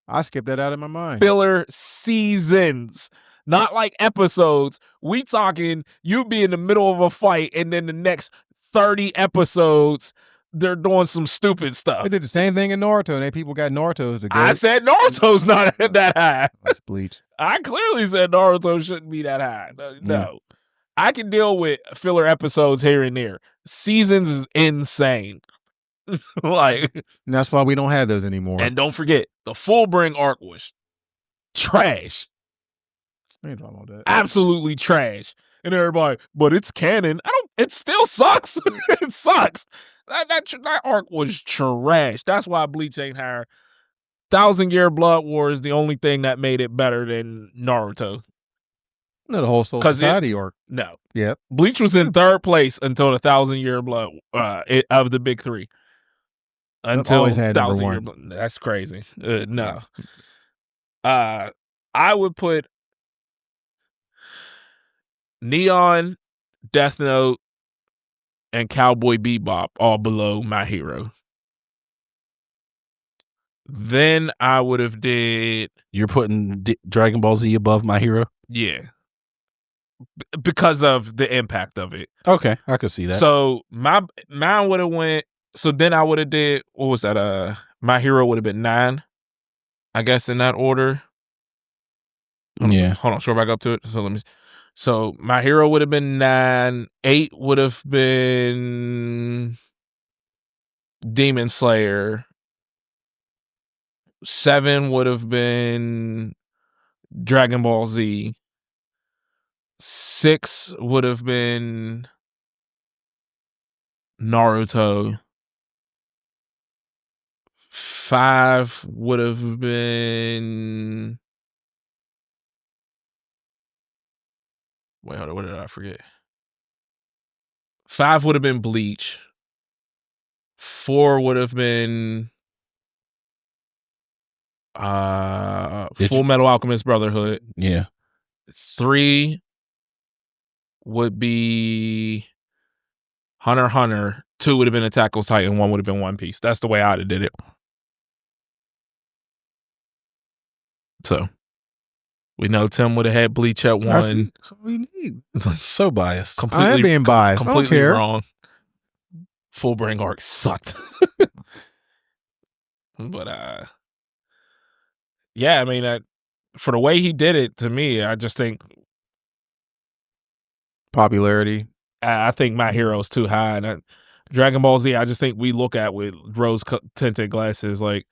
I skipped that out of my mind. Filler seasons. Not like episodes. We talking you be in the middle of a fight and then the next 30 episodes they're doing some stupid stuff. They did the same thing in Naruto, and they people got Naruto's to go. I said Naruto's not that high. That's Bleach. I clearly said Naruto shouldn't be that high. No. I can deal with filler episodes here and there. Seasons is insane. Like, And that's why we don't have those anymore. and don't forget, the Fullbring arc was trash. I ain't talking about that. Absolutely trash. And everybody, but it's canon. It still sucks. It sucks. That arc was trash. That's why Bleach ain't higher. 1,000-Year Blood War is the only thing that made it better than Naruto. No, the whole Soul 'Cause Society arc. No. Yep. Bleach was in third place until the 1,000-Year Blood of the big three. Until always had number 1,000-Year Blood. That's crazy. No. I would put Neon, Death Note, and Cowboy Bebop all below My Hero. Then I would have did You're putting Dragon Ball Z above My Hero? yeah. Because of the impact of it. Okay, I could see that. So mine would have went. So then I would have did what was that? My Hero would have been 9, I guess in that order. Yeah. Hold on, scroll back up to it. So let me. So My Hero would have been 9. 8 would have been Demon Slayer. 7 would have been Dragon Ball Z. 6 would have been Naruto. 5 would have been. Wait, hold on. What did I forget? 5 would have been Bleach. 4 would have been Full Metal Alchemist Brotherhood. Yeah. 3 would be Hunter x Hunter. 2 would have been Attack on Titan. 1 would have been One Piece. That's the way I'd have did it. So we know Tim would have had Bleach at 1. That's all we need. So biased. I am being biased. Completely I don't care. wrong. Fullbring arc sucked. But yeah, I mean, for the way he did it, to me, I just think Popularity. I think My Hero's too high, and Dragon Ball Z, I just think we look at with rose tinted glasses. Like,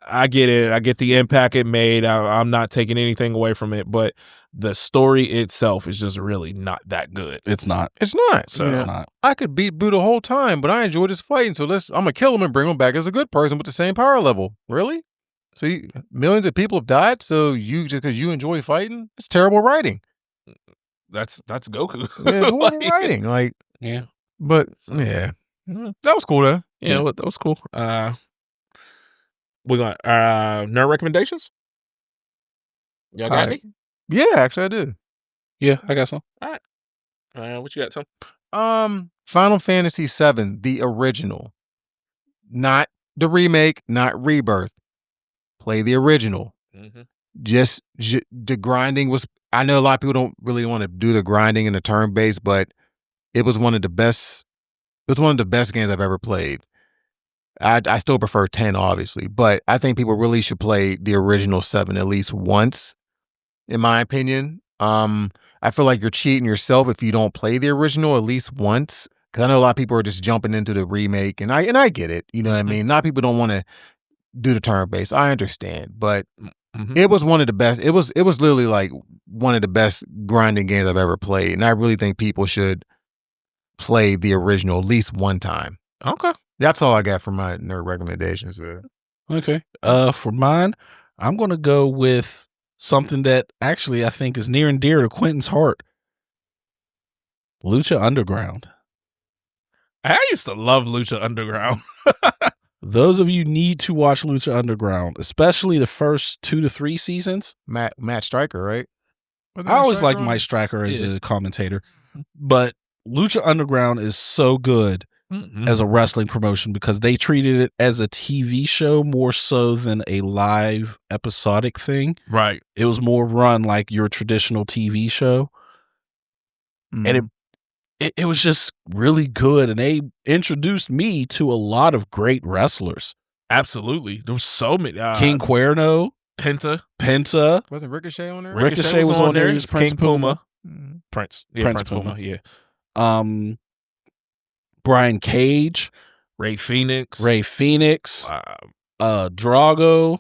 I get it, I get the impact it made. I'm not taking anything away from it, but the story itself is just really not that good. It's not. It's not. So You It's know, not. I could beat Boo the whole time, but I enjoyed this fighting. So I'm gonna kill him and bring him back as a good person with the same power level. Really? So millions of people have died. So you just because you enjoy fighting, it's terrible writing. That's Goku. Yeah, it's horrible Like, writing. Like, Yeah. but So- yeah, that was cool though. Yeah, that was cool. We're going nerd recommendations. Y'all got Alright. any? Yeah, actually, I do. Yeah, I got some. What you got, Tom? Final Fantasy VII, the original, not the remake, not Rebirth. Play the original. Mm-hmm. Just the grinding was. I know a lot of people don't really want to do the grinding and the turn based, but it was one of the best. It was one of the best games I've ever played. I still prefer 10, obviously, but I think people really should play the original 7 at least once, in my opinion. I feel like you're cheating yourself if you don't play the original at least once. Because I know a lot of people are just jumping into the remake, and I get it. You know what I mean? A lot of people don't want to do the turn based. I understand, but it was one of the best. It was literally like one of the best grinding games I've ever played, and I really think people should play the original at least one time. Okay. That's all I got for my nerd recommendations. Okay. For mine, I'm going to go with something that actually I think is near and dear to Quentin's heart. Lucha Underground. I used to love Lucha Underground. Those of you need to watch Lucha Underground, especially the first 2 to 3 seasons. Matt Stryker, right? I always liked Mike Stryker as a commentator, but Lucha Underground is so good as a wrestling promotion because they treated it as a TV show more so than a live episodic thing. Right. It was more run like your traditional TV show. And it was just really good. And they introduced me to a lot of great wrestlers. Absolutely. There was so many. King Cuerno. Penta. Wasn't Ricochet on there? Ricochet was on there. He was Prince King Puma. Prince. Yeah, Prince Puma. Yeah. Brian Cage. Ray Phoenix. Drago.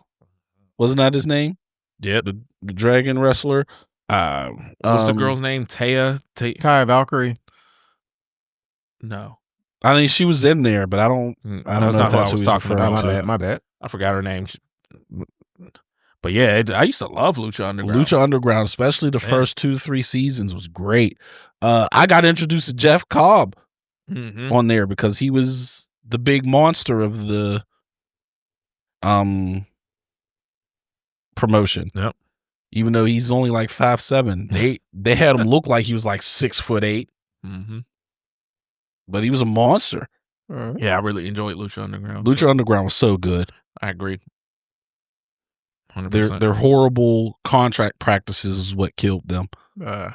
Wasn't that his name? Yeah. The dragon wrestler. What's the girl's name? Taya Valkyrie. No. I mean, she was in there, but I don't know if that's who I was talking about. My bad. I forgot her name. But yeah, I used to love Lucha Underground. Lucha Underground, especially the first 2 to 3 seasons, was great. I got introduced to Jeff Cobb on there because he was the big monster of the promotion. Yep. Even though he's only like 5'7", they had him look like he was like 6'8". But he was a monster. Yeah, I really enjoyed Lucha Underground. Lucha Underground was so good. I agree. 100%. Their horrible contract practices is what killed them. But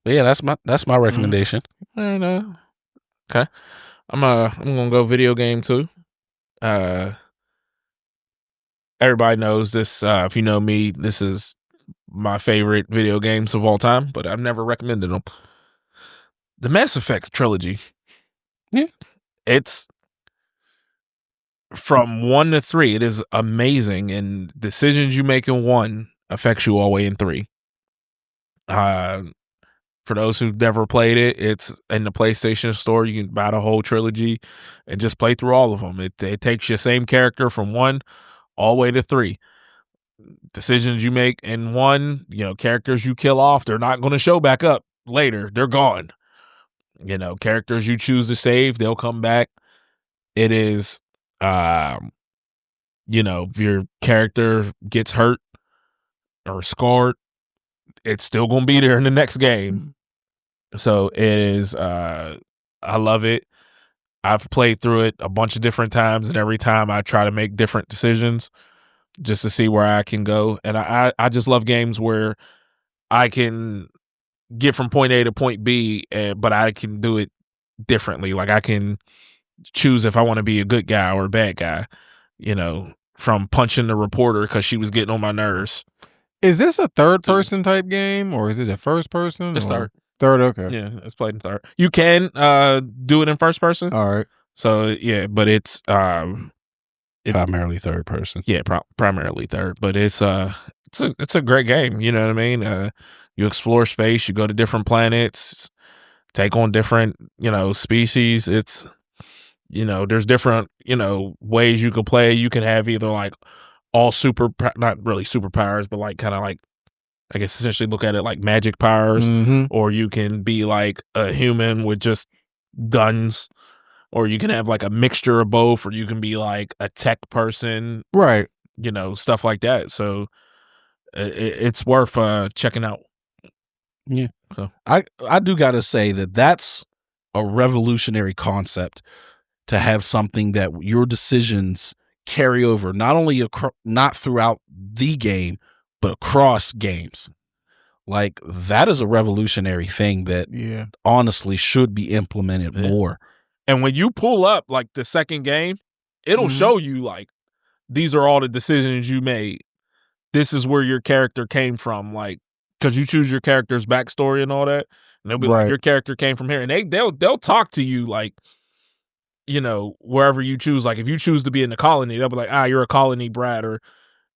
yeah, that's my recommendation. And, okay, I'm gonna go video game too. Everybody knows this. If you know me, this is my favorite video games of all time, but I've never recommended them. The Mass Effect trilogy. Yeah. It's from 1 to 3. It is amazing, and decisions you make in 1 affects you all the way in 3. For those who've never played it, it's in the PlayStation Store. You can buy the whole trilogy and just play through all of them. It takes your same character from 1 all the way to 3. Decisions you make in 1, characters you kill off, they're not going to show back up later. They're gone. Characters you choose to save, they'll come back. It is, if your character gets hurt or scarred, it's still going to be there in the next game. So it is, I love it. I've played through it a bunch of different times, and every time I try to make different decisions just to see where I can go. And I just love games where I can get from point A to point B, but I can do it differently. Like I can choose if I want to be a good guy or a bad guy, from punching the reporter because she was getting on my nerves. Is this a third person type game or is it a first person? It's third. Third, okay. Yeah, it's played in third. You can do it in first person. All right. So yeah, but it's primarily third person. Yeah, primarily third. But it's a great game. You know what I mean? You explore space. You go to different planets. Take on different species. It's there's different ways you can play. You can have either like all not really superpowers, but like kind of like, I guess essentially look at it like magic powers, or you can be like a human with just guns, or you can have like a mixture of both, or you can be like a tech person, right? Stuff like that. So it's worth checking out. Yeah, so. I do gotta say that's a revolutionary concept to have something that your decisions carry over not only not throughout the game, but across games. Like that is a revolutionary thing that honestly should be implemented more. And when you pull up like the second game, it'll show you like, these are all the decisions you made. This is where your character came from. Like, cause you choose your character's backstory and all that. And they'll be like, your character came from here. And they'll talk to you like, wherever you choose. Like if you choose to be in the colony, they'll be like, you're a colony brat. Or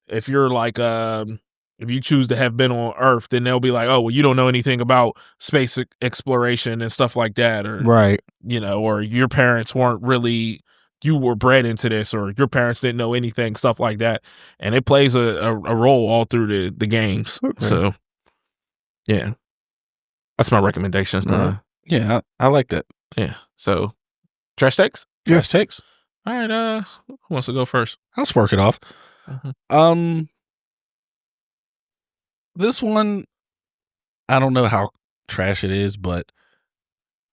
if you're like, if you choose to have been on Earth, then they'll be like, oh, well, you don't know anything about space exploration and stuff like that. Or, right. or your parents weren't really you were bred into this or your parents didn't know anything, stuff like that. And it plays a role all through the games. Okay. So, yeah. That's my recommendation. Yeah, I like that. Yeah. So, trash takes? Trash takes. All right. Who wants to go first? I'll spark it off. Mm-hmm. This one, I don't know how trash it is, but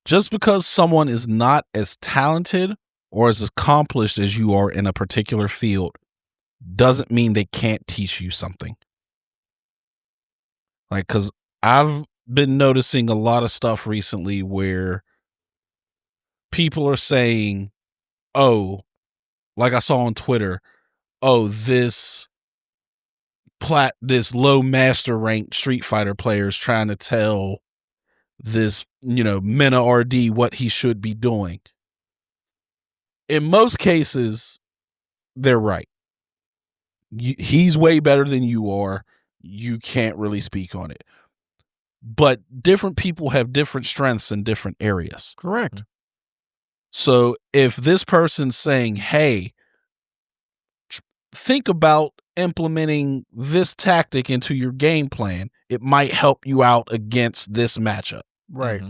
just because someone is not as talented or as accomplished as you are in a particular field doesn't mean they can't teach you something. Like, because I've been noticing a lot of stuff recently where people are saying, oh, like I saw on Twitter, oh, this low master ranked Street Fighter player is trying to tell this, Mena RD what he should be doing. In most cases, they're right. He's way better than you are. You can't really speak on it. But different people have different strengths in different areas. Correct. So if this person's saying, hey, think about implementing this tactic into your game plan, it might help you out against this matchup. Right. Mm-hmm.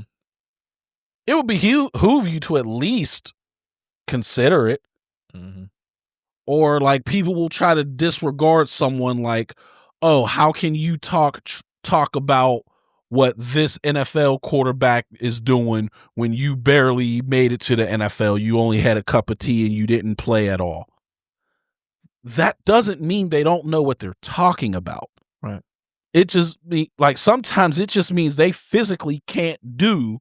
It would behoove you to at least consider it. Mm-hmm. Or like people will try to disregard someone like, oh, how can you talk about what this NFL quarterback is doing when you barely made it to the NFL? You only had a cup of tea and you didn't play at all. That doesn't mean they don't know what they're talking about. Right. It just sometimes it just means they physically can't do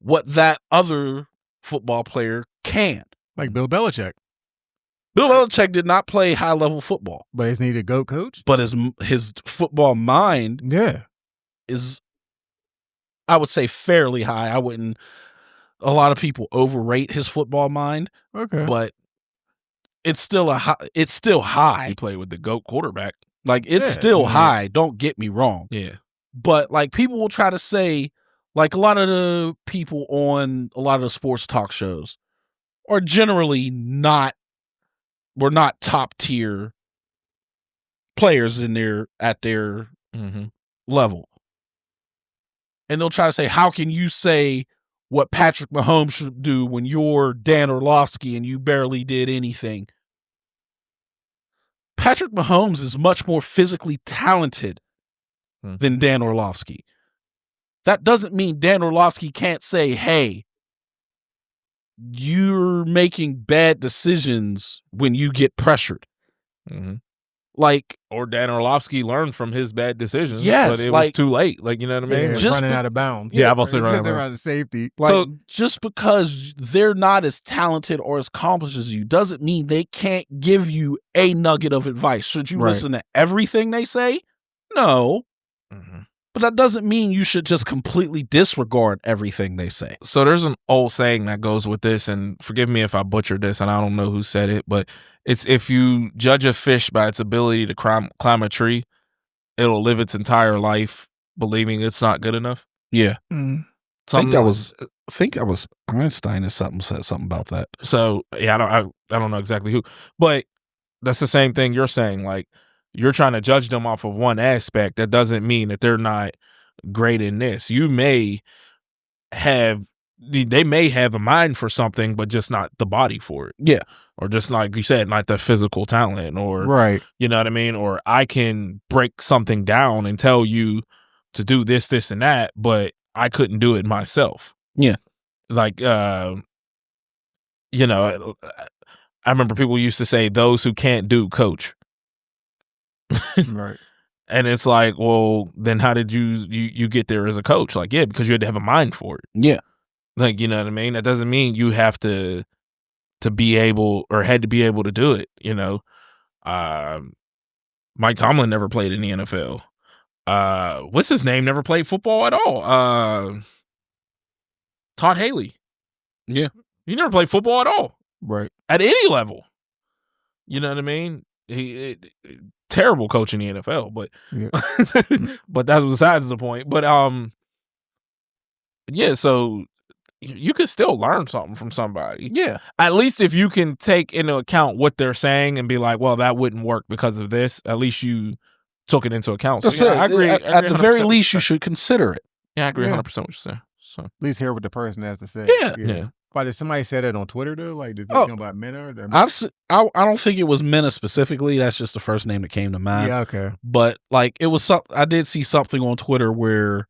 what that other football player can. Like Bill Belichick. Bill Belichick did not play high level football, But isn't he the GOAT coach? but his football mind is, I would say, fairly high. A lot of people overrate his football mind, Okay. but it's still high. He played with the GOAT quarterback. Like, it's still high. Don't get me wrong. Yeah. But like, people will try to say, like, a lot of the people on a lot of the sports talk shows are generally we're not top tier players at their Mm-hmm. level. And they'll try to say, how can you say what Patrick Mahomes should do when you're Dan Orlovsky and you barely did anything? Patrick Mahomes is much more physically talented than Dan Orlovsky. That doesn't mean Dan Orlovsky can't say, hey, you're making bad decisions when you get pressured. Mm-hmm. Like, or Dan Orlovsky learned from his bad decisions. Yes, but it was too late. Like, you know what I mean? Yeah, Just running out of bounds. Yeah, I'm also running They're out of safety. so just because they're not as talented or as accomplished as you doesn't mean they can't give you a nugget of advice. Should you listen to everything they say? No. Mm-hmm. But that doesn't mean you should just completely disregard everything they say. So there's an old saying that goes with this, and forgive me if I butchered this, and I don't know who said it, but it's, if you judge a fish by its ability to climb a tree, it'll live its entire life believing it's not good enough. Yeah. Mm. I think that was Einstein or something said something about that. So yeah, I don't know exactly who, but that's the same thing you're saying. Like, you're trying to judge them off of one aspect. That doesn't mean that they're not great in this. They may have a mind for something, but just not the body for it. Yeah. Or just like you said, not the physical talent, or Right. you know what I mean? Or I can break something down and tell you to do this, this, and that, but I couldn't do it myself. Yeah. Like, I remember people used to say, those who can't do, coach. Right. And it's like, well, then how did you get there as a coach? Like, yeah, because you had to have a mind for it. Yeah. Like, you know what I mean? That doesn't mean you have to be able, or had to be able to do it. Mike Tomlin never played in the NFL. What's his name? Never played football at all. Todd Haley. Yeah. He never played football at all. Right. At any level. You know what I mean? Terrible coach in the NFL, but but that's besides the point. But yeah, so you can still learn something from somebody. Yeah. At least if you can take into account what they're saying and be like, well, that wouldn't work because of this. At least you took it into account. So I agree. At the very 100% least, you should consider it. Yeah, I agree 100% what you're saying. So At least hear what the person has to say. Yeah. But did somebody say that on Twitter though? Like, did you know about Mena? I don't think it was Mena specifically. That's just the first name that came to mind. Yeah, okay. But like, it was I did see something on Twitter where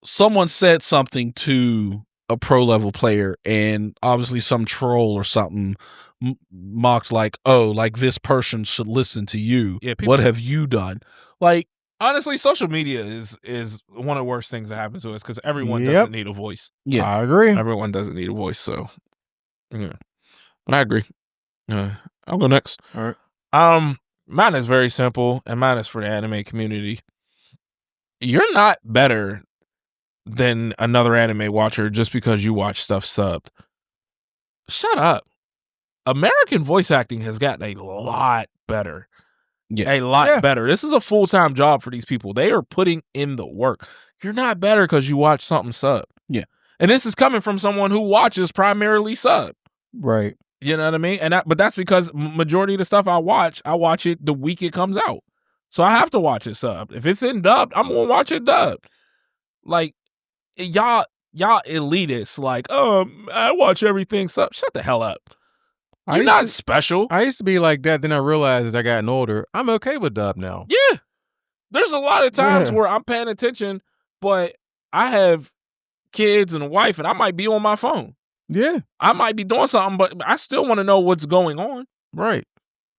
someone said something to a pro level player, and obviously some troll or something mocked like, "Oh, like this person should listen to you. Yeah, what have you done?" Like, honestly, social media is one of the worst things that happens to us because everyone doesn't need a voice. Yeah, I agree. Everyone doesn't need a voice. So, yeah, but I agree. I'll go next. All right. Mine is very simple, and mine is for the anime community. You're not better than another anime watcher just because you watch stuff subbed. Shut up. American voice acting has gotten a lot better. Yeah. A lot better. This is a full-time job for these people. They are putting in the work. You're not better because you watch something sub. Yeah. And this is coming from someone who watches primarily sub. Right. You know what I mean? But that's because majority of the stuff I watch it the week it comes out. So I have to watch it sub. If it's in dubbed, I'm gonna watch it dubbed. Like, y'all elitists, like, I watch everything sub. Shut the hell up. You're not special. I used to be like that. Then I realized as I gotten older, I'm okay with dub now. Yeah. There's a lot of times where I'm paying attention, but I have kids and a wife, and I might be on my phone. Yeah. I might be doing something, but I still want to know what's going on. Right.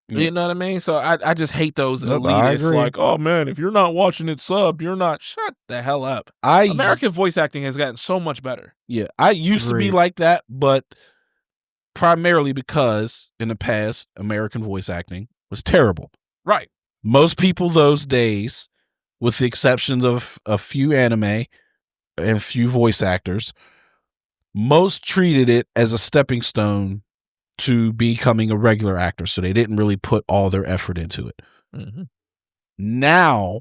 You know what I mean? So I just hate those elitists. Like, oh man, if you're not watching it sub, you're not. Shut the hell up. American voice acting has gotten so much better. Yeah. I used to be like that, but primarily because in the past, American voice acting was terrible. Right. Most people those days, with the exceptions of a few anime and a few voice actors, most treated it as a stepping stone to becoming a regular actor. So they didn't really put all their effort into it. Mm-hmm. Now,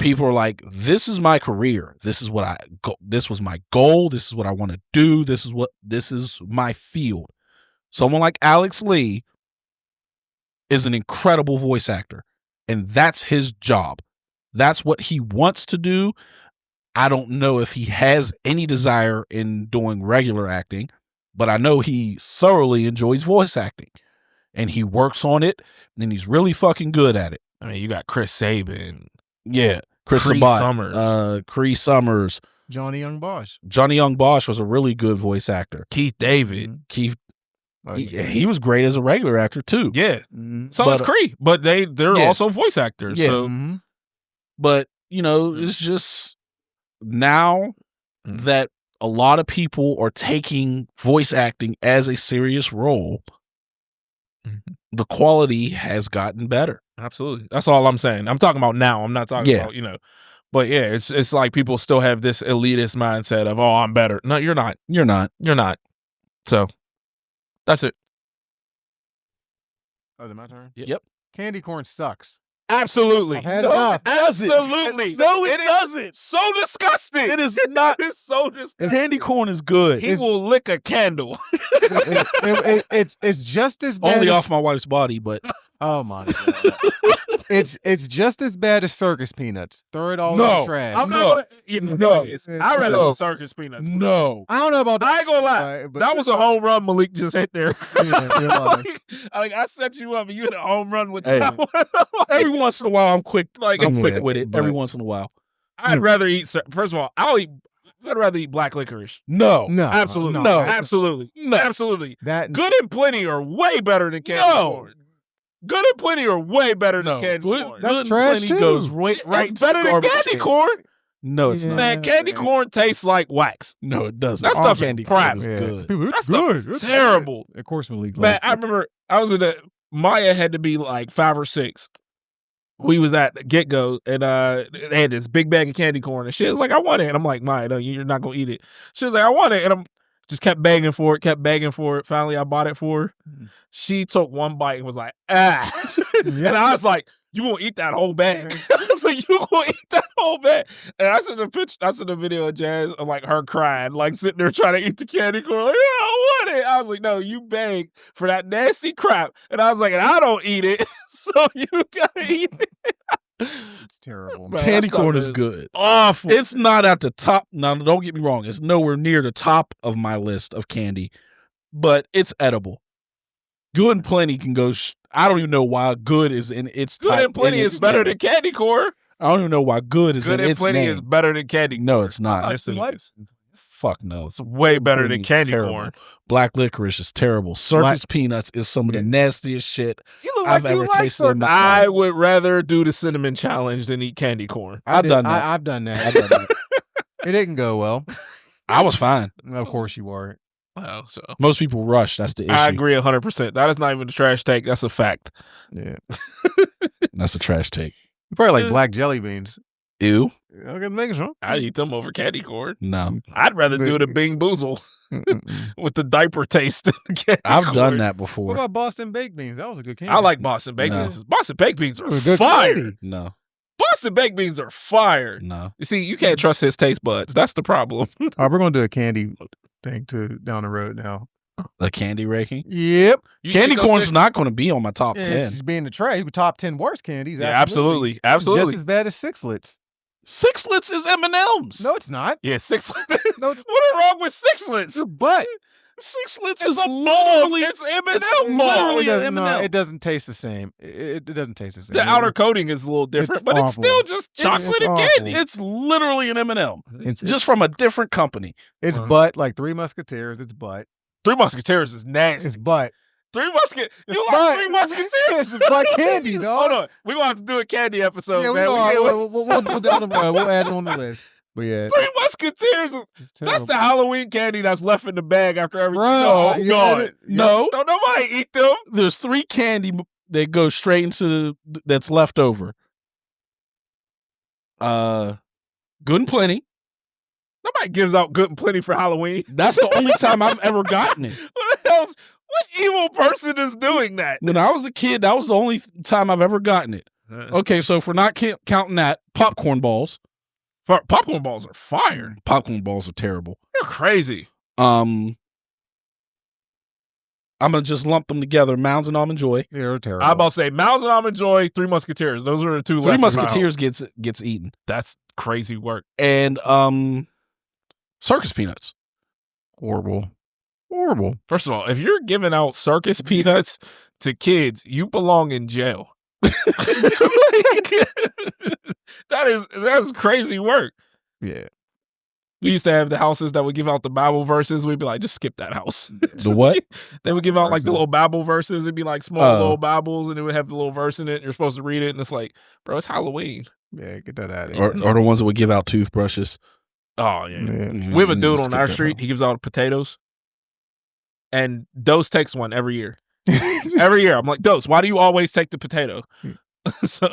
people are like, this is my career. This is what this was my goal. This is what I want to do. This is my field. Someone like Alex Lee is an incredible voice actor, and that's his job. That's what he wants to do. I don't know if he has any desire in doing regular acting, but I know he thoroughly enjoys voice acting, and he works on it, and he's really fucking good at it. I mean, you got Chris Sabin. Yeah. Cree Summers. Cree Summers. Johnny Young Bosch. Johnny Young Bosch was a really good voice actor. Keith David. Keith, he was great as a regular actor too. Yeah. So is Cree, but they're also voice actors. Yeah. So. But, it's just now that a lot of people are taking voice acting as a serious role, the quality has gotten better. Absolutely. That's all I'm saying. I'm talking about now. I'm not talking about, but yeah, it's like people still have this elitist mindset of, oh, I'm better. No, you're not. You're not. You're not. So that's it. Oh, is it my turn? Yep. Candy corn sucks. Absolutely. I've had enough. Absolutely. No, it doesn't. So disgusting. It is not. It's so disgusting. Candy corn is good. He will lick a candle. It's just as bad. Only off my wife's body, but oh my god, it's just as bad as circus peanuts. Throw it all in the trash. I'm not. I'd rather the circus peanuts. No, I don't know about that. I ain't gonna lie. That was a home run Malik just hit there. I set you up and you hit a home run with that one. Every once in a while, I'm quick. I'm quick with it. But Every once in a while, I'd rather eat. First of all, I'd rather eat black licorice. No, absolutely, no, absolutely, no. Absolutely. That Good and Plenty are way better than candy corn. Good and Plenty are way better than candy corn. That's trash too. Goes right it's better than candy corn. No, it's not. Man, candy corn tastes like wax. No, it doesn't. That stuff candy is crap. corn is good. That's good. It's terrible. Of course, Malik. Man, I remember I was Maya had to be like 5 or 6. We was at Get Go and they had this big bag of candy corn and she was like, I want it. And I'm like, Maya, no, you're not gonna eat it. She was like, I want it. And I'm just kept begging for it. Finally, I bought it for her. She took one bite and was like, and I was like, you won't eat that whole bag. I was you gonna eat that whole bag? And I sent a video of Jazz of like her crying, like sitting there trying to eat the candy corn. Like, yeah, I want it. I was like, no, you begged for that nasty crap. And I was like, and I don't eat it, so you gotta eat it. It's terrible. Bro, Candy that stuff corn is good. Awful. It's not at the top. Now, don't get me wrong. It's nowhere near the top of my list of candy, but it's edible. Good and Plenty can go. I don't even know why Good is in its Good type, and Plenty in is its better name. than candy corn. I don't even know why Good is Good in and its Plenty name. is better than candy corn. No, it's not. Yes, it What? is. Fuck no. It's way better than Plenty's candy terrible. corn. Black licorice is terrible. Circus peanuts is some of the nastiest shit You look I've like you ever like tasted in my I life. would rather do the cinnamon challenge than eat candy corn. I've done that. I've done that. It didn't go well. I was fine. Of course you were. Wow, so Most people rush. That's the issue. I agree 100%. That is not even a trash take. That's a fact. Yeah. That's a trash take. You probably like black jelly beans. Ew. Okay, making sure. I'd eat them over candy corn. No. I'd rather do the Bing Boozle with the diaper taste than the candy I've corn. done that What before. about Boston baked beans? That was a good candy. I like Boston baked No. beans. Boston baked beans are It was good fire. candy. No. Boston baked beans are fire. No. You see, you can't trust his taste buds. That's the problem. All right, we're gonna do a candy thing too down the road now. The candy ranking? Yep. You Candy think those corn's things- not going to be on my top 10. It's being the tray. Top 10 worst candies. Yeah, absolutely. Absolutely. Just as bad as Sixlets. Sixlets is M&M's. No, it's not. Yeah, sixlets. No, it's What is wrong with sixlets? but Sixlets It's is a literally It's M&M it's ball. literally it an doesn't, no, M&M. it doesn't taste the same. It doesn't taste the same. The outer coating is a little different, It's but it's awful. still just chocolate and awful. candy. It's literally an M&M. It's Just from a different company. it's butt like Three Musketeers. It's butt. Three Musketeers is nasty. It's butt. Three Musketeers. You It's like butt. Three Musketeers? It's butt candy, dog. Hold on. We're going to have to do a candy episode, Yeah, man. we'll put that on the, we'll add it on the list. But yeah, Three Musketeers. it's That's terrible. the Halloween candy that's left in the bag after everything. Bro, No, you God. had it- No. Don't nobody eat them. There's 3 candy that go straight into that's left over. Good and Plenty. Nobody gives out Good and Plenty for Halloween. That's the only time I've ever gotten it. What the hell's, what evil person is doing that? When I was a kid, that was the only time I've ever gotten it. Okay, so if we're not counting that, popcorn balls. Popcorn balls are fire. Popcorn balls are terrible. You're crazy. I'm gonna just lump them together. Mounds and Almond Joy. They're terrible. I'm about to say Mounds and Almond Joy, Three Musketeers. Those are the two Three left. Musketeers gets eaten, That's crazy work. and circus peanuts. horrible. First of all, if you're giving out circus peanuts to kids, you belong in jail. That's crazy work. Yeah. We used to have the houses that would give out the Bible verses. We'd be like, just skip that house. The what? They would give out like the little Bible verses. It'd be like small Oh. little Bibles, and it would have the little verse in it. And you're supposed to read it, and it's like, bro, it's Halloween. Yeah, get that out of here. Or the ones that would give out toothbrushes. Oh yeah. Yeah. We have a dude on Skip our that street. out. He gives out potatoes, and Dose takes one every year. Every year, I'm like, Dose, why do you always take the potato? So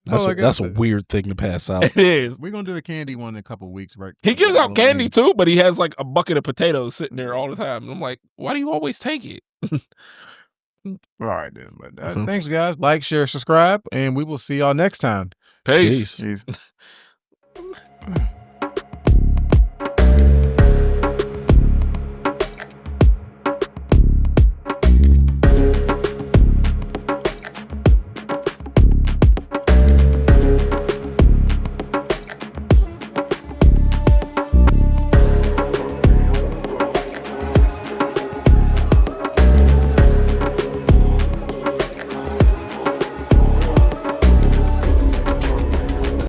That's Oh, I that's a guess. weird thing to pass out. it is. We're gonna do a candy one in a couple weeks, right? He gives out Halloween. candy too, but he has like a bucket of potatoes sitting there all the time. And I'm like, why do you always take it? All right, then. But So- thanks, guys. Like, share, subscribe, and we will see y'all next time. Peace. Peace. Peace.